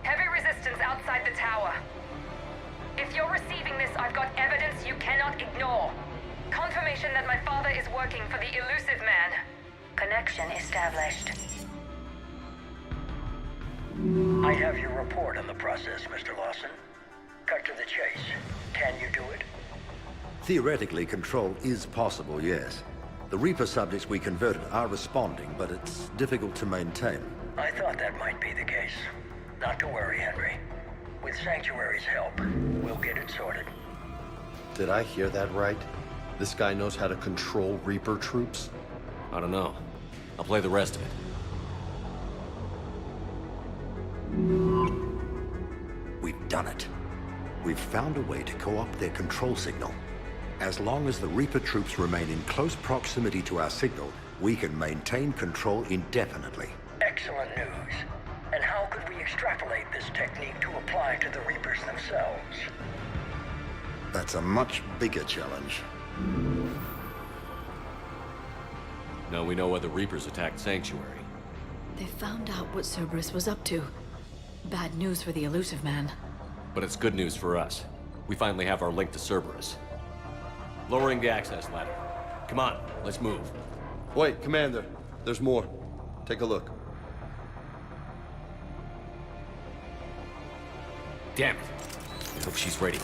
Heavy resistance outside the tower. If you're receiving this, I've got evidence you cannot ignore. Confirmation that my father is working for the elusive man. Connection established. I have your report on the process, Mr. Lawson. Cut to the chase. Can you do it? Theoretically, control is possible, yes. The Reaper subjects we converted are responding, but it's difficult to maintain. I thought that might be the case. Not to worry, Henry. With Sanctuary's help, we'll get it sorted. Did I hear that right? This guy knows how to control Reaper troops? I don't know. I'll play the rest of it. We've done it. We've found a way to co-opt their control signal. As long as the Reaper troops remain in close proximity to our signal, we can maintain control indefinitely. Excellent news. And how could we extrapolate this technique to apply to the Reapers themselves? That's a much bigger challenge. Now we know why the Reapers attacked Sanctuary. They found out what Cerberus was up to. Bad news for the elusive man. But it's good news for us. We finally have our link to Cerberus. Lowering the access ladder. Come on, let's move. Wait, Commander. There's more. Take a look. Damn it. I hope she's ready.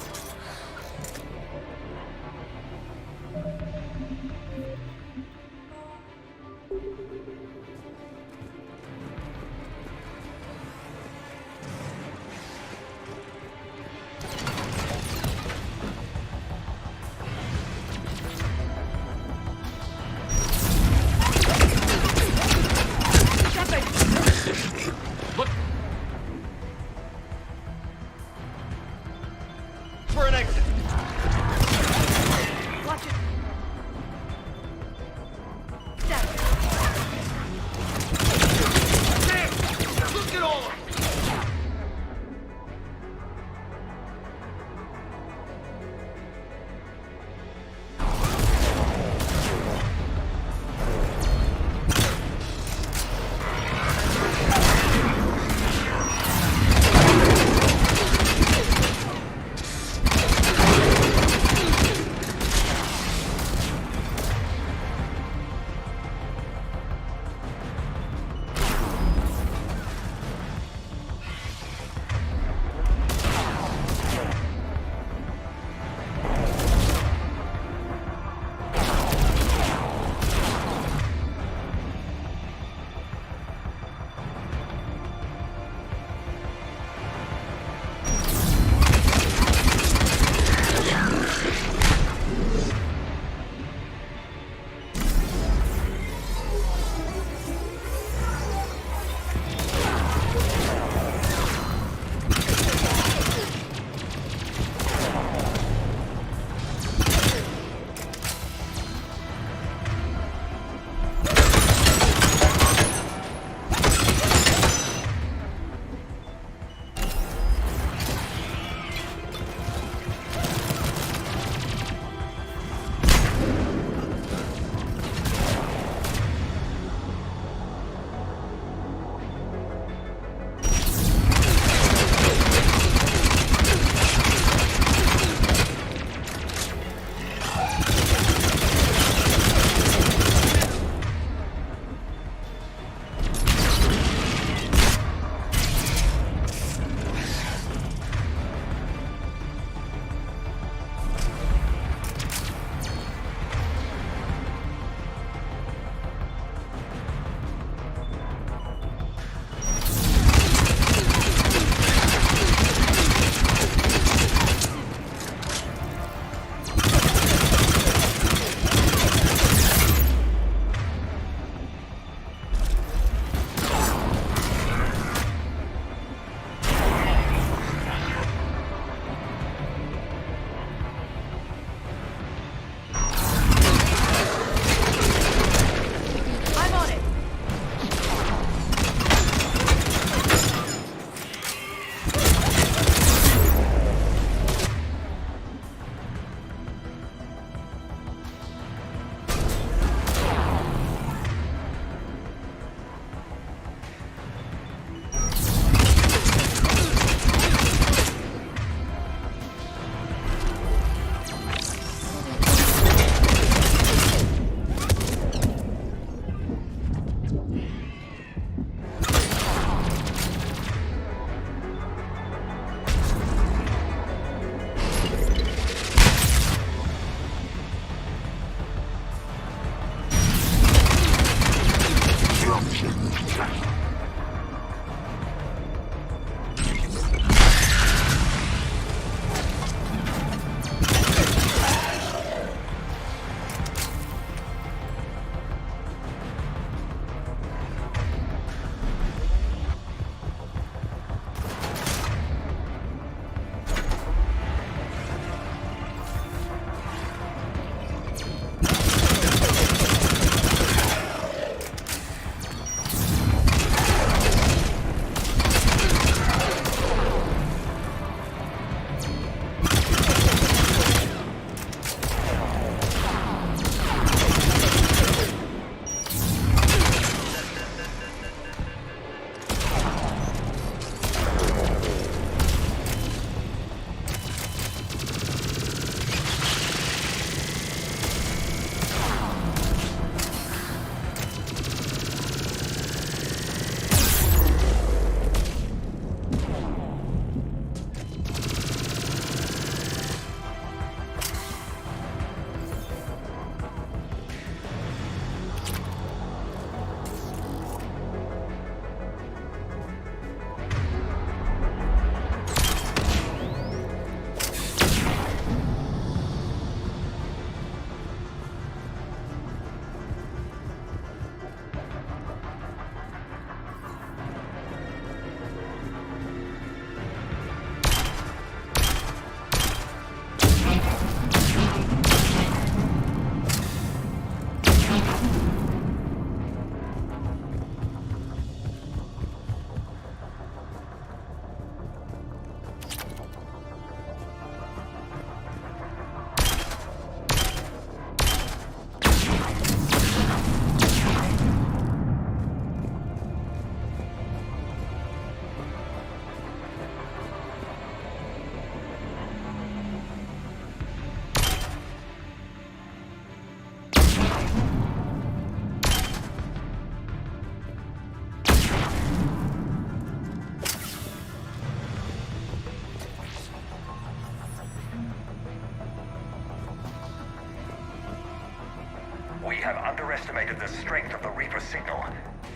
have underestimated the strength of the Reaper signal.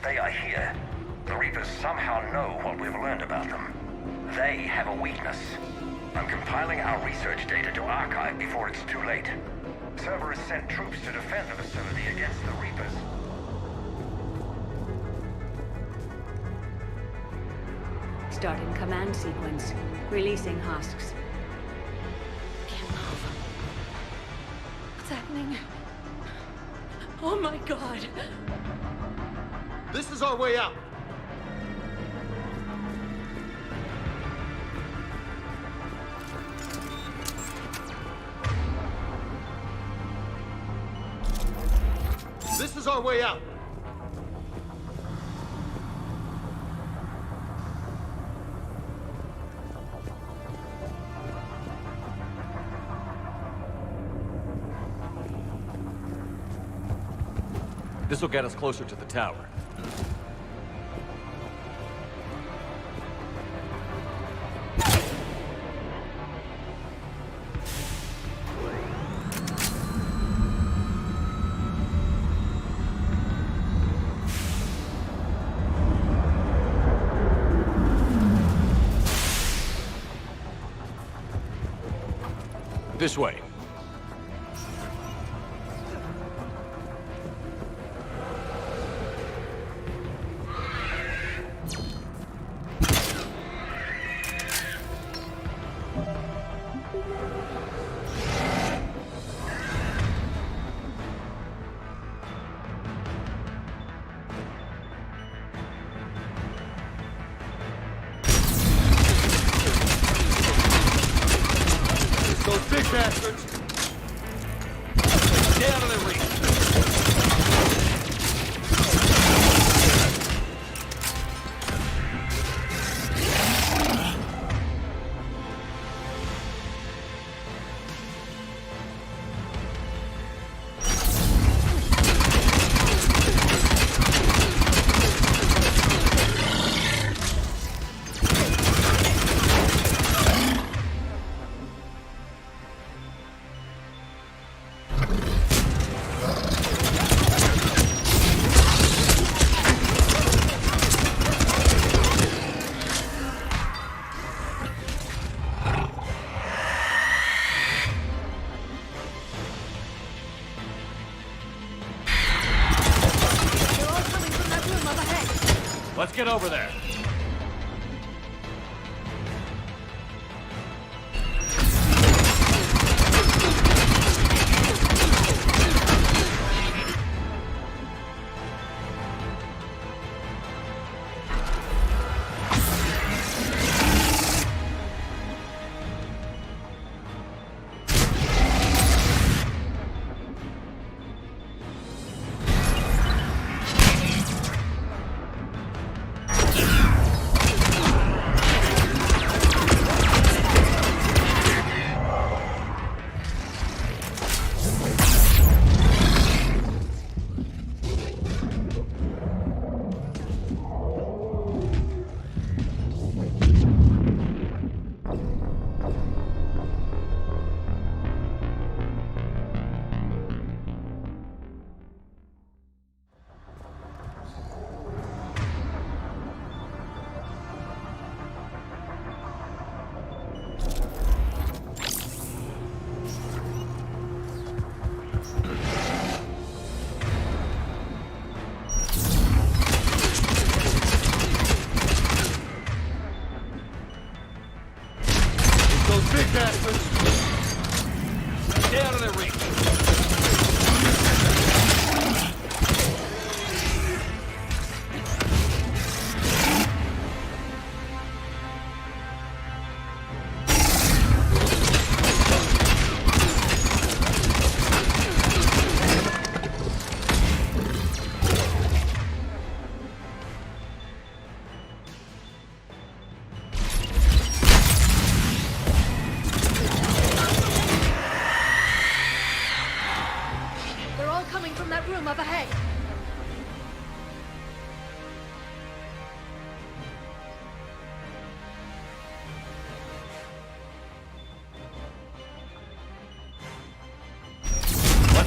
They are here. The Reapers somehow know what we've learned about them. They have a weakness. I'm compiling our research data to archive before it's too late. Cerberus sent troops to defend the facility against the Reapers. Starting command sequence. Releasing husks. Can't move. What's happening? Oh my god. This is our way out. This is our way out. This will get us closer to the tower. This way. Those big bastards! Stay out of their reach! Let's get over there. Big bastards! Stay out of their reach!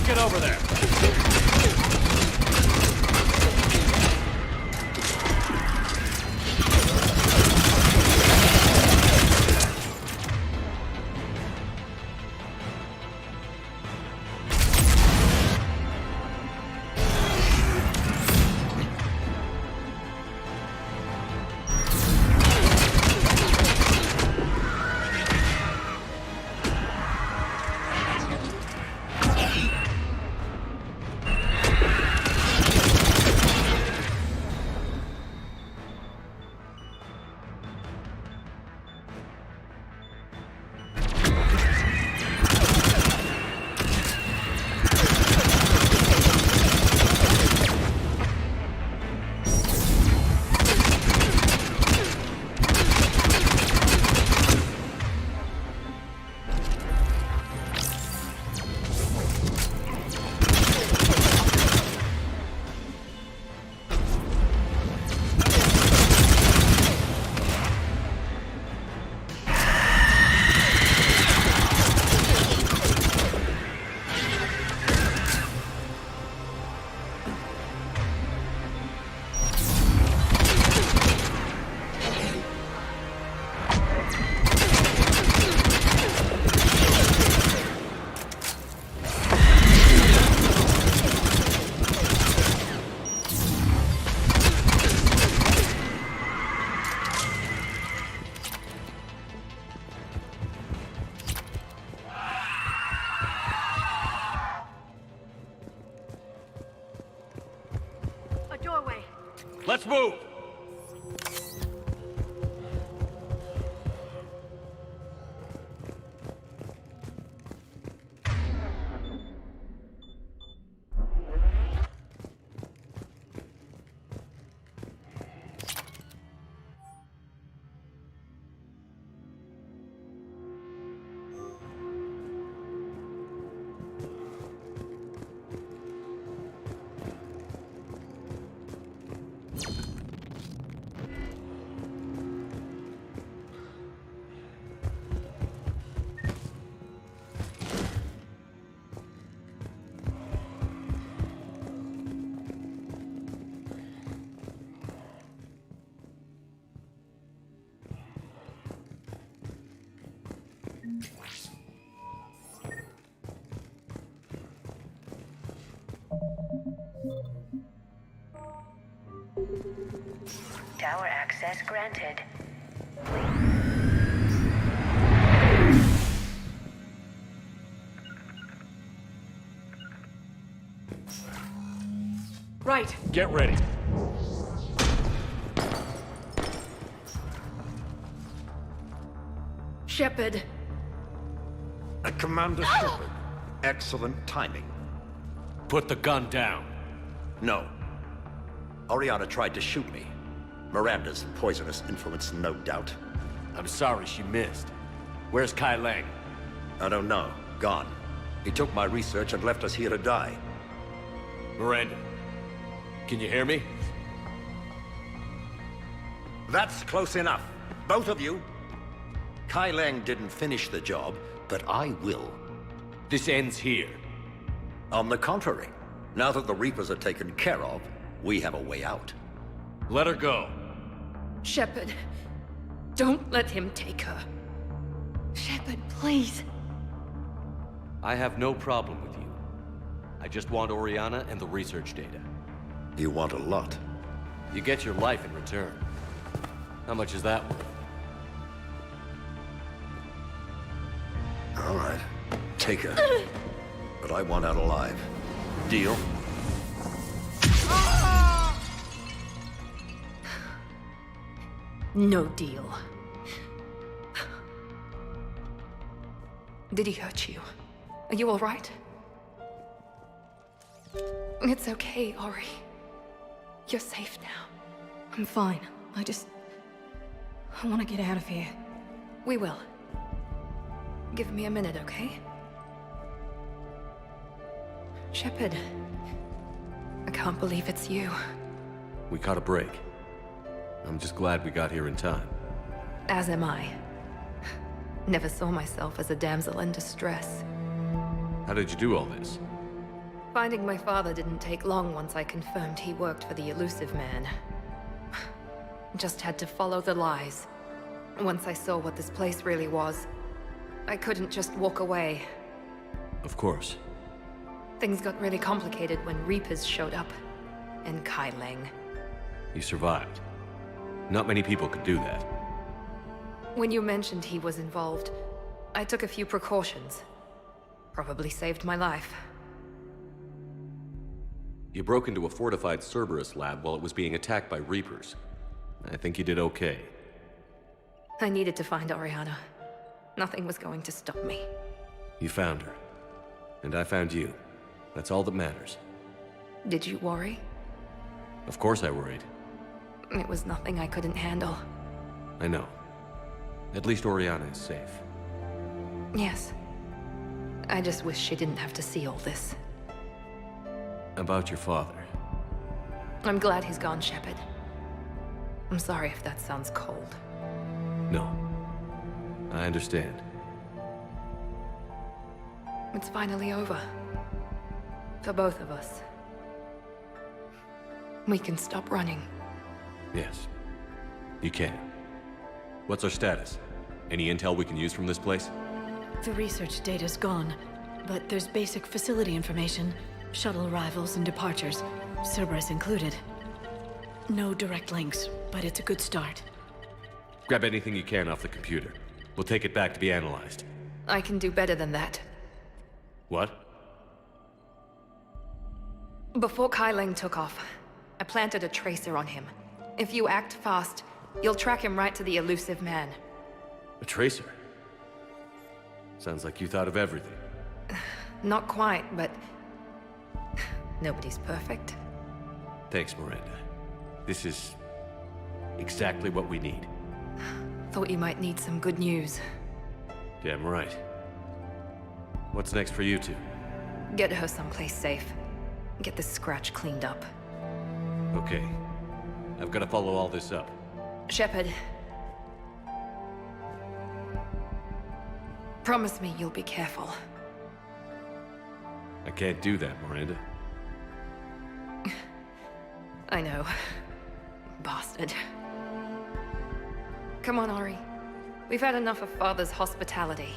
Get over there. Let's move! Tower access granted. Right. Get ready. Shepard. Commander Shepard. Excellent timing. Put the gun down. No. Oriana tried to shoot me. Miranda's poisonous influence, no doubt. I'm sorry she missed. Where's Kai-Леном? I don't know. Gone. He took my research and left us here to die. Miranda, can you hear me? That's close enough. Both of you. Kai-Леном didn't finish the job, but I will. This ends here. On the contrary, now that the Reapers are taken care of, we have a way out. Let her go. Shepard, don't let him take her. Shepard, please. I have no problem with you. I just want Oriana and the research data. You want a lot. You get your life in return. How much is that worth? All right. Take her. But I want out alive. Deal? No deal. Did he hurt you? Are you all right? It's okay, Ori. You're safe now. I'm fine. I want to get out of here. We will. Give me a minute, okay? Shepard. I can't believe it's you. We caught a break. I'm just glad we got here in time. As am I. Never saw myself as a damsel in distress. How did you do all this? Finding my father didn't take long once I confirmed he worked for the elusive man. Just had to follow the lies. Once I saw what this place really was, I couldn't just walk away. Of course. Things got really complicated when Reapers showed up. And Kai-Леном. You survived. Not many people could do that. When you mentioned he was involved, I took a few precautions. Probably saved my life. You broke into a fortified Cerberus lab while it was being attacked by Reapers. I think you did okay. I needed to find Oriana. Nothing was going to stop me. You found her. And I found you. That's all that matters. Did you worry? Of course I worried. It was nothing I couldn't handle. I know. At least Oriana is safe. Yes. I just wish she didn't have to see all this. About your father. I'm glad he's gone, Shepard. I'm sorry if that sounds cold. No. I understand. It's finally over. For both of us. We can stop running. Yes. You can. What's our status? Any intel we can use from this place? The research data's gone, but there's basic facility information. Shuttle arrivals and departures, Cerberus included. No direct links, but it's a good start. Grab anything you can off the computer. We'll take it back to be analyzed. I can do better than that. What? Before Kai-Леном took off, I planted a tracer on him. If you act fast, you'll track him right to the elusive man. A tracer? Sounds like you thought of everything. Not quite, but... nobody's perfect. Thanks, Miranda. This is... exactly what we need. Thought you might need some good news. Damn right. What's next for you two? Get her someplace safe. Get this scratch cleaned up. Okay. I've got to follow all this up. Shepard. Promise me you'll be careful. I can't do that, Miranda. I know. Bastard. Come on, Ori. We've had enough of Father's hospitality.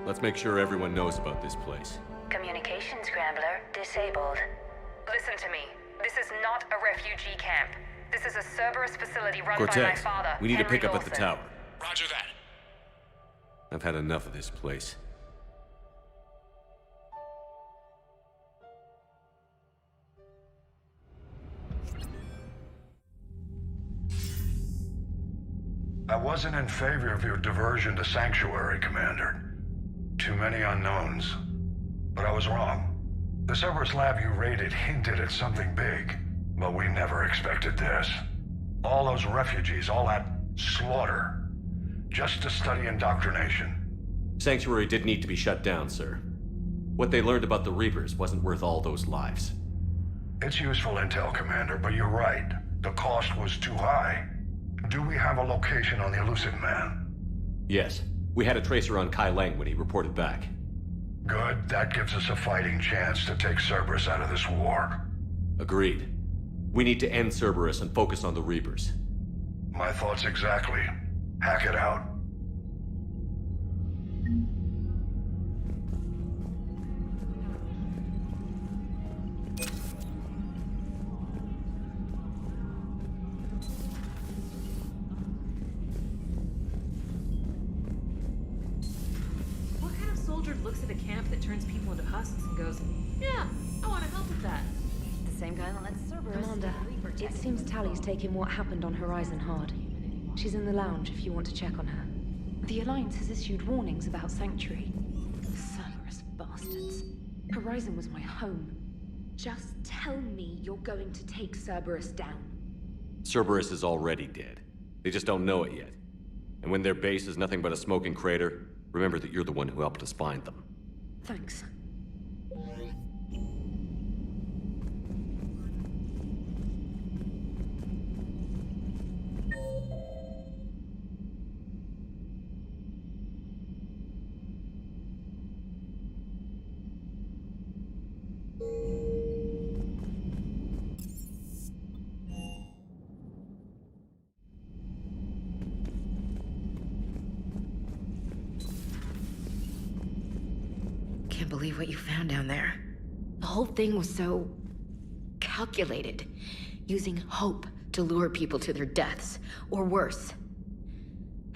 Let's make sure everyone knows about this place. Communication scrambler disabled. Listen to me. This is not a refugee camp. This is a Cerberus facility run by my father, we need to Henry pick up at the Lawson. tower. Roger that. I've had enough of this place. I wasn't in favor of your diversion to Sanctuary, Commander. Too many unknowns. But I was wrong. The Cerberus lab you raided hinted at something big, but we never expected this. All those refugees, all that slaughter, just to study indoctrination. Sanctuary did need to be shut down, sir. What they learned about the Reapers wasn't worth all those lives. It's useful intel, Commander, but you're right. The cost was too high. Do we have a location on the elusive man? Yes. We had a tracer on Kai-Леном when he reported back. Good. That gives us a fighting chance to take Cerberus out of this war. Agreed. We need to end Cerberus and focus on the Reapers. My thoughts exactly. Hack it out. Looks at a camp that turns people into husks and goes, yeah, I want to help with that. The same guy that lets Cerberus. Commander, It seems Tali's taking what happened on Horizon hard. She's in the lounge if you want to check on her. The Alliance has issued warnings about Sanctuary. Cerberus bastards. Horizon was my home. Just tell me you're going to take Cerberus down. Cerberus is already dead. They just don't know it yet. And when their base is nothing but a smoking crater, remember that you're the one who helped us find them. Thanks. Can't believe what you found down there. The whole thing was so calculated, using hope to lure people to their deaths, or worse.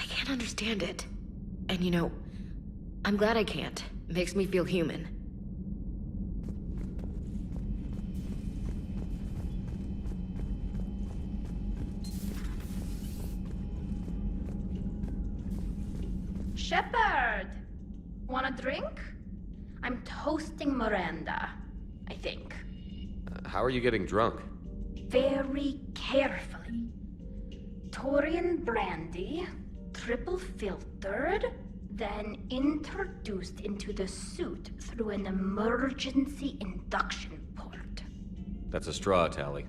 I can't understand it. And you know, I'm glad I can't. It makes me feel human. Shepard! Want a drink? I'm toasting Miranda, I think. How are you getting drunk? Very carefully. Taurian brandy, triple filtered, then introduced into the suit through an emergency induction port. That's a straw, Tali.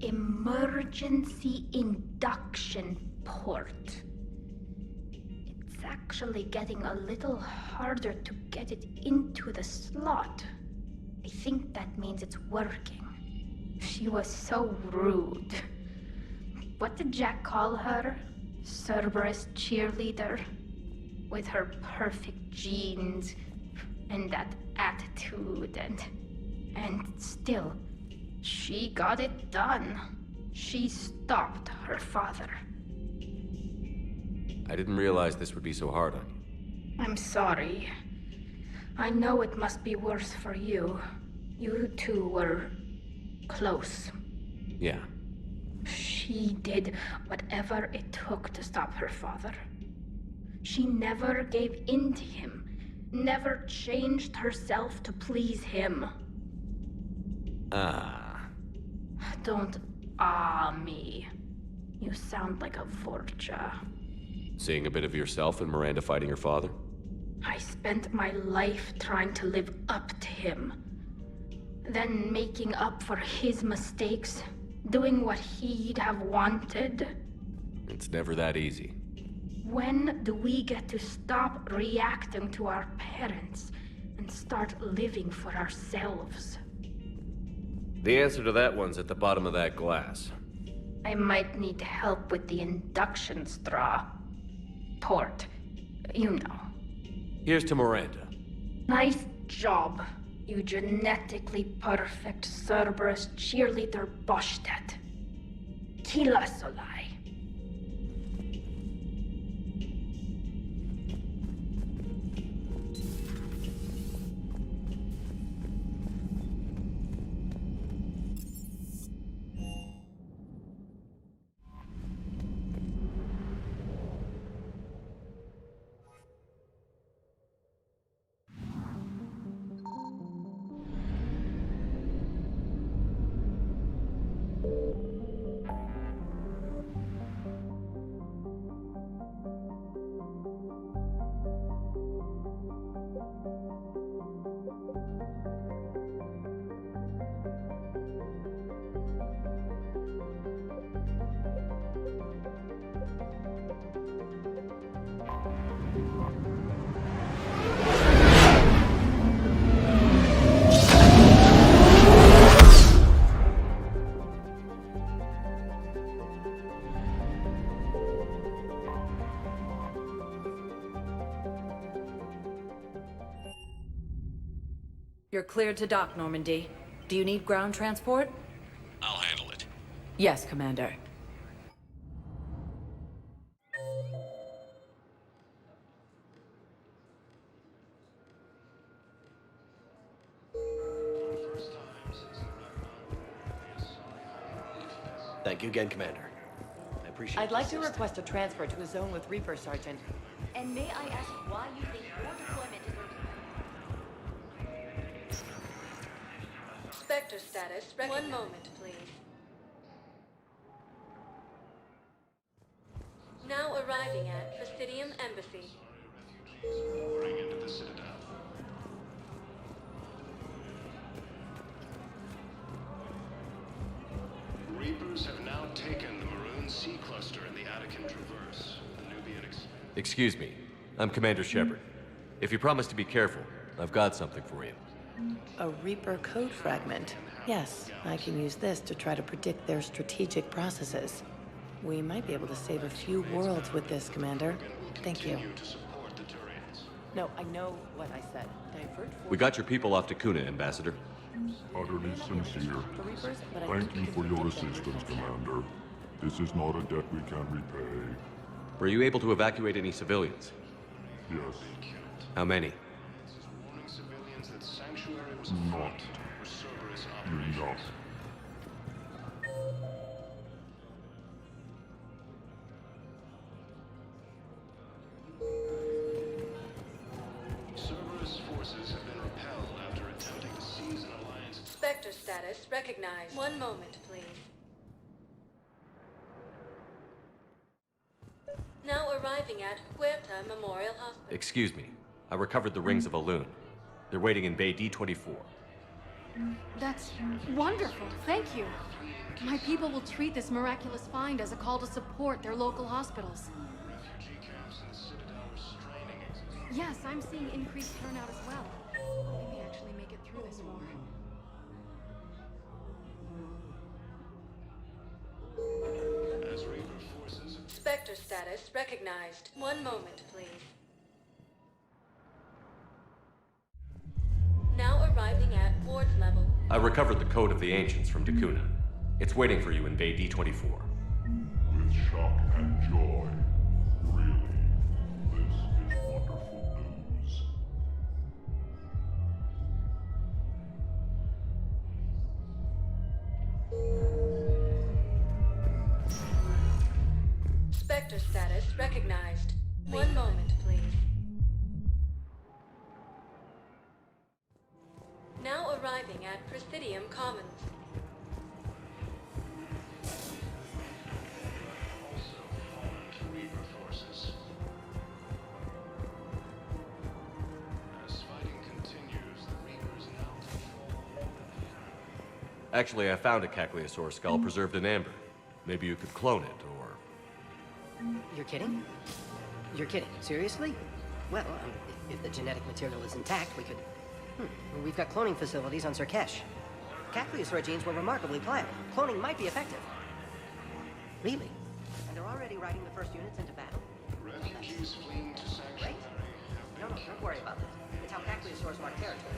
Emergency induction port. It's actually getting a little harder to get it into the slot. I think that means it's working. She was so rude. What did Jack call her? Cerberus cheerleader? With her perfect genes and that attitude and still, she got it done. She stopped her father. I didn't realize this would be so hard on you. I'm sorry. I know it must be worse for you. You two were close. Yeah. She she did whatever it took to stop her father. She never gave in to him, never changed herself to please him. Don't me. You sound like a vorcha. Seeing a bit of yourself in Miranda fighting her father? I spent my life trying to live up to him. Then making up for his mistakes, doing what he'd have wanted. It's never that easy. When do we get to stop reacting to our parents and start living for ourselves? The answer to that one's at the bottom of that glass. I might need help with the induction straw. Port, you know. Here's to Miranda. Nice job, you genetically perfect Cerberus cheerleader Boschtet. Kila Solai. You're cleared to dock, Normandy. Do you need ground transport? I'll handle it. Yes, Commander. Thank you again, Commander. I appreciate it. I'd like to request a transfer to a zone with Reaper, Sergeant. And may I ask why you think your deployment is... Spectre status. One moment, please. Now arriving at Presidium Embassy. Pouring into the Citadel. Reapers have now taken the Maroon Sea Cluster in the Attican Traverse. The Nubian Excuse me. I'm Commander Shepard. If you promise to be careful, I've got something for you. A Reaper code fragment. Yes, I can use this to try to predict their strategic processes. We might be able to save a few worlds with this, Commander. Thank you. No, I know what I said. We got your people off to Kuna, Ambassador. Utterly sincere. Thank you for your assistance, Commander. This is not a debt we can repay. Were you able to evacuate any civilians? Yes. How many? Not enough. Cerberus forces have been repelled after attempting to seize an alliance. Spectre status recognized. One moment, please. Now arriving at Huerta Memorial Hospital. Excuse me. I recovered the rings of Elune. They're waiting in Bay D24. That's wonderful. Thank you. My people will treat this miraculous find as a call to support their local hospitals. Yes, I'm seeing increased turnout as well. We may actually make it through this war. As Reaper forces... Spectre status recognized. One moment, please. Now arriving at ward level. I recovered the Code of the Ancients from Dakuna. It's waiting for you in Bay D24. With shock and joy. Really, this is wonderful news. sector status recognized. One moment, please. Now arriving at Presidium Commons. Actually, I found a Caecilisaur skull preserved in amber. Maybe you could clone it, or... You're kidding? You're kidding. Seriously? Well, if the genetic material is intact, we could... We've got cloning facilities on Sirkesh. Caecilisaur genes were remarkably pliable. Cloning might be effective. Really? And they're already riding the first units into battle? Refugees fleeing to sanctuary. Right? No, don't worry about this. It's how Caecilisaurs mark territory.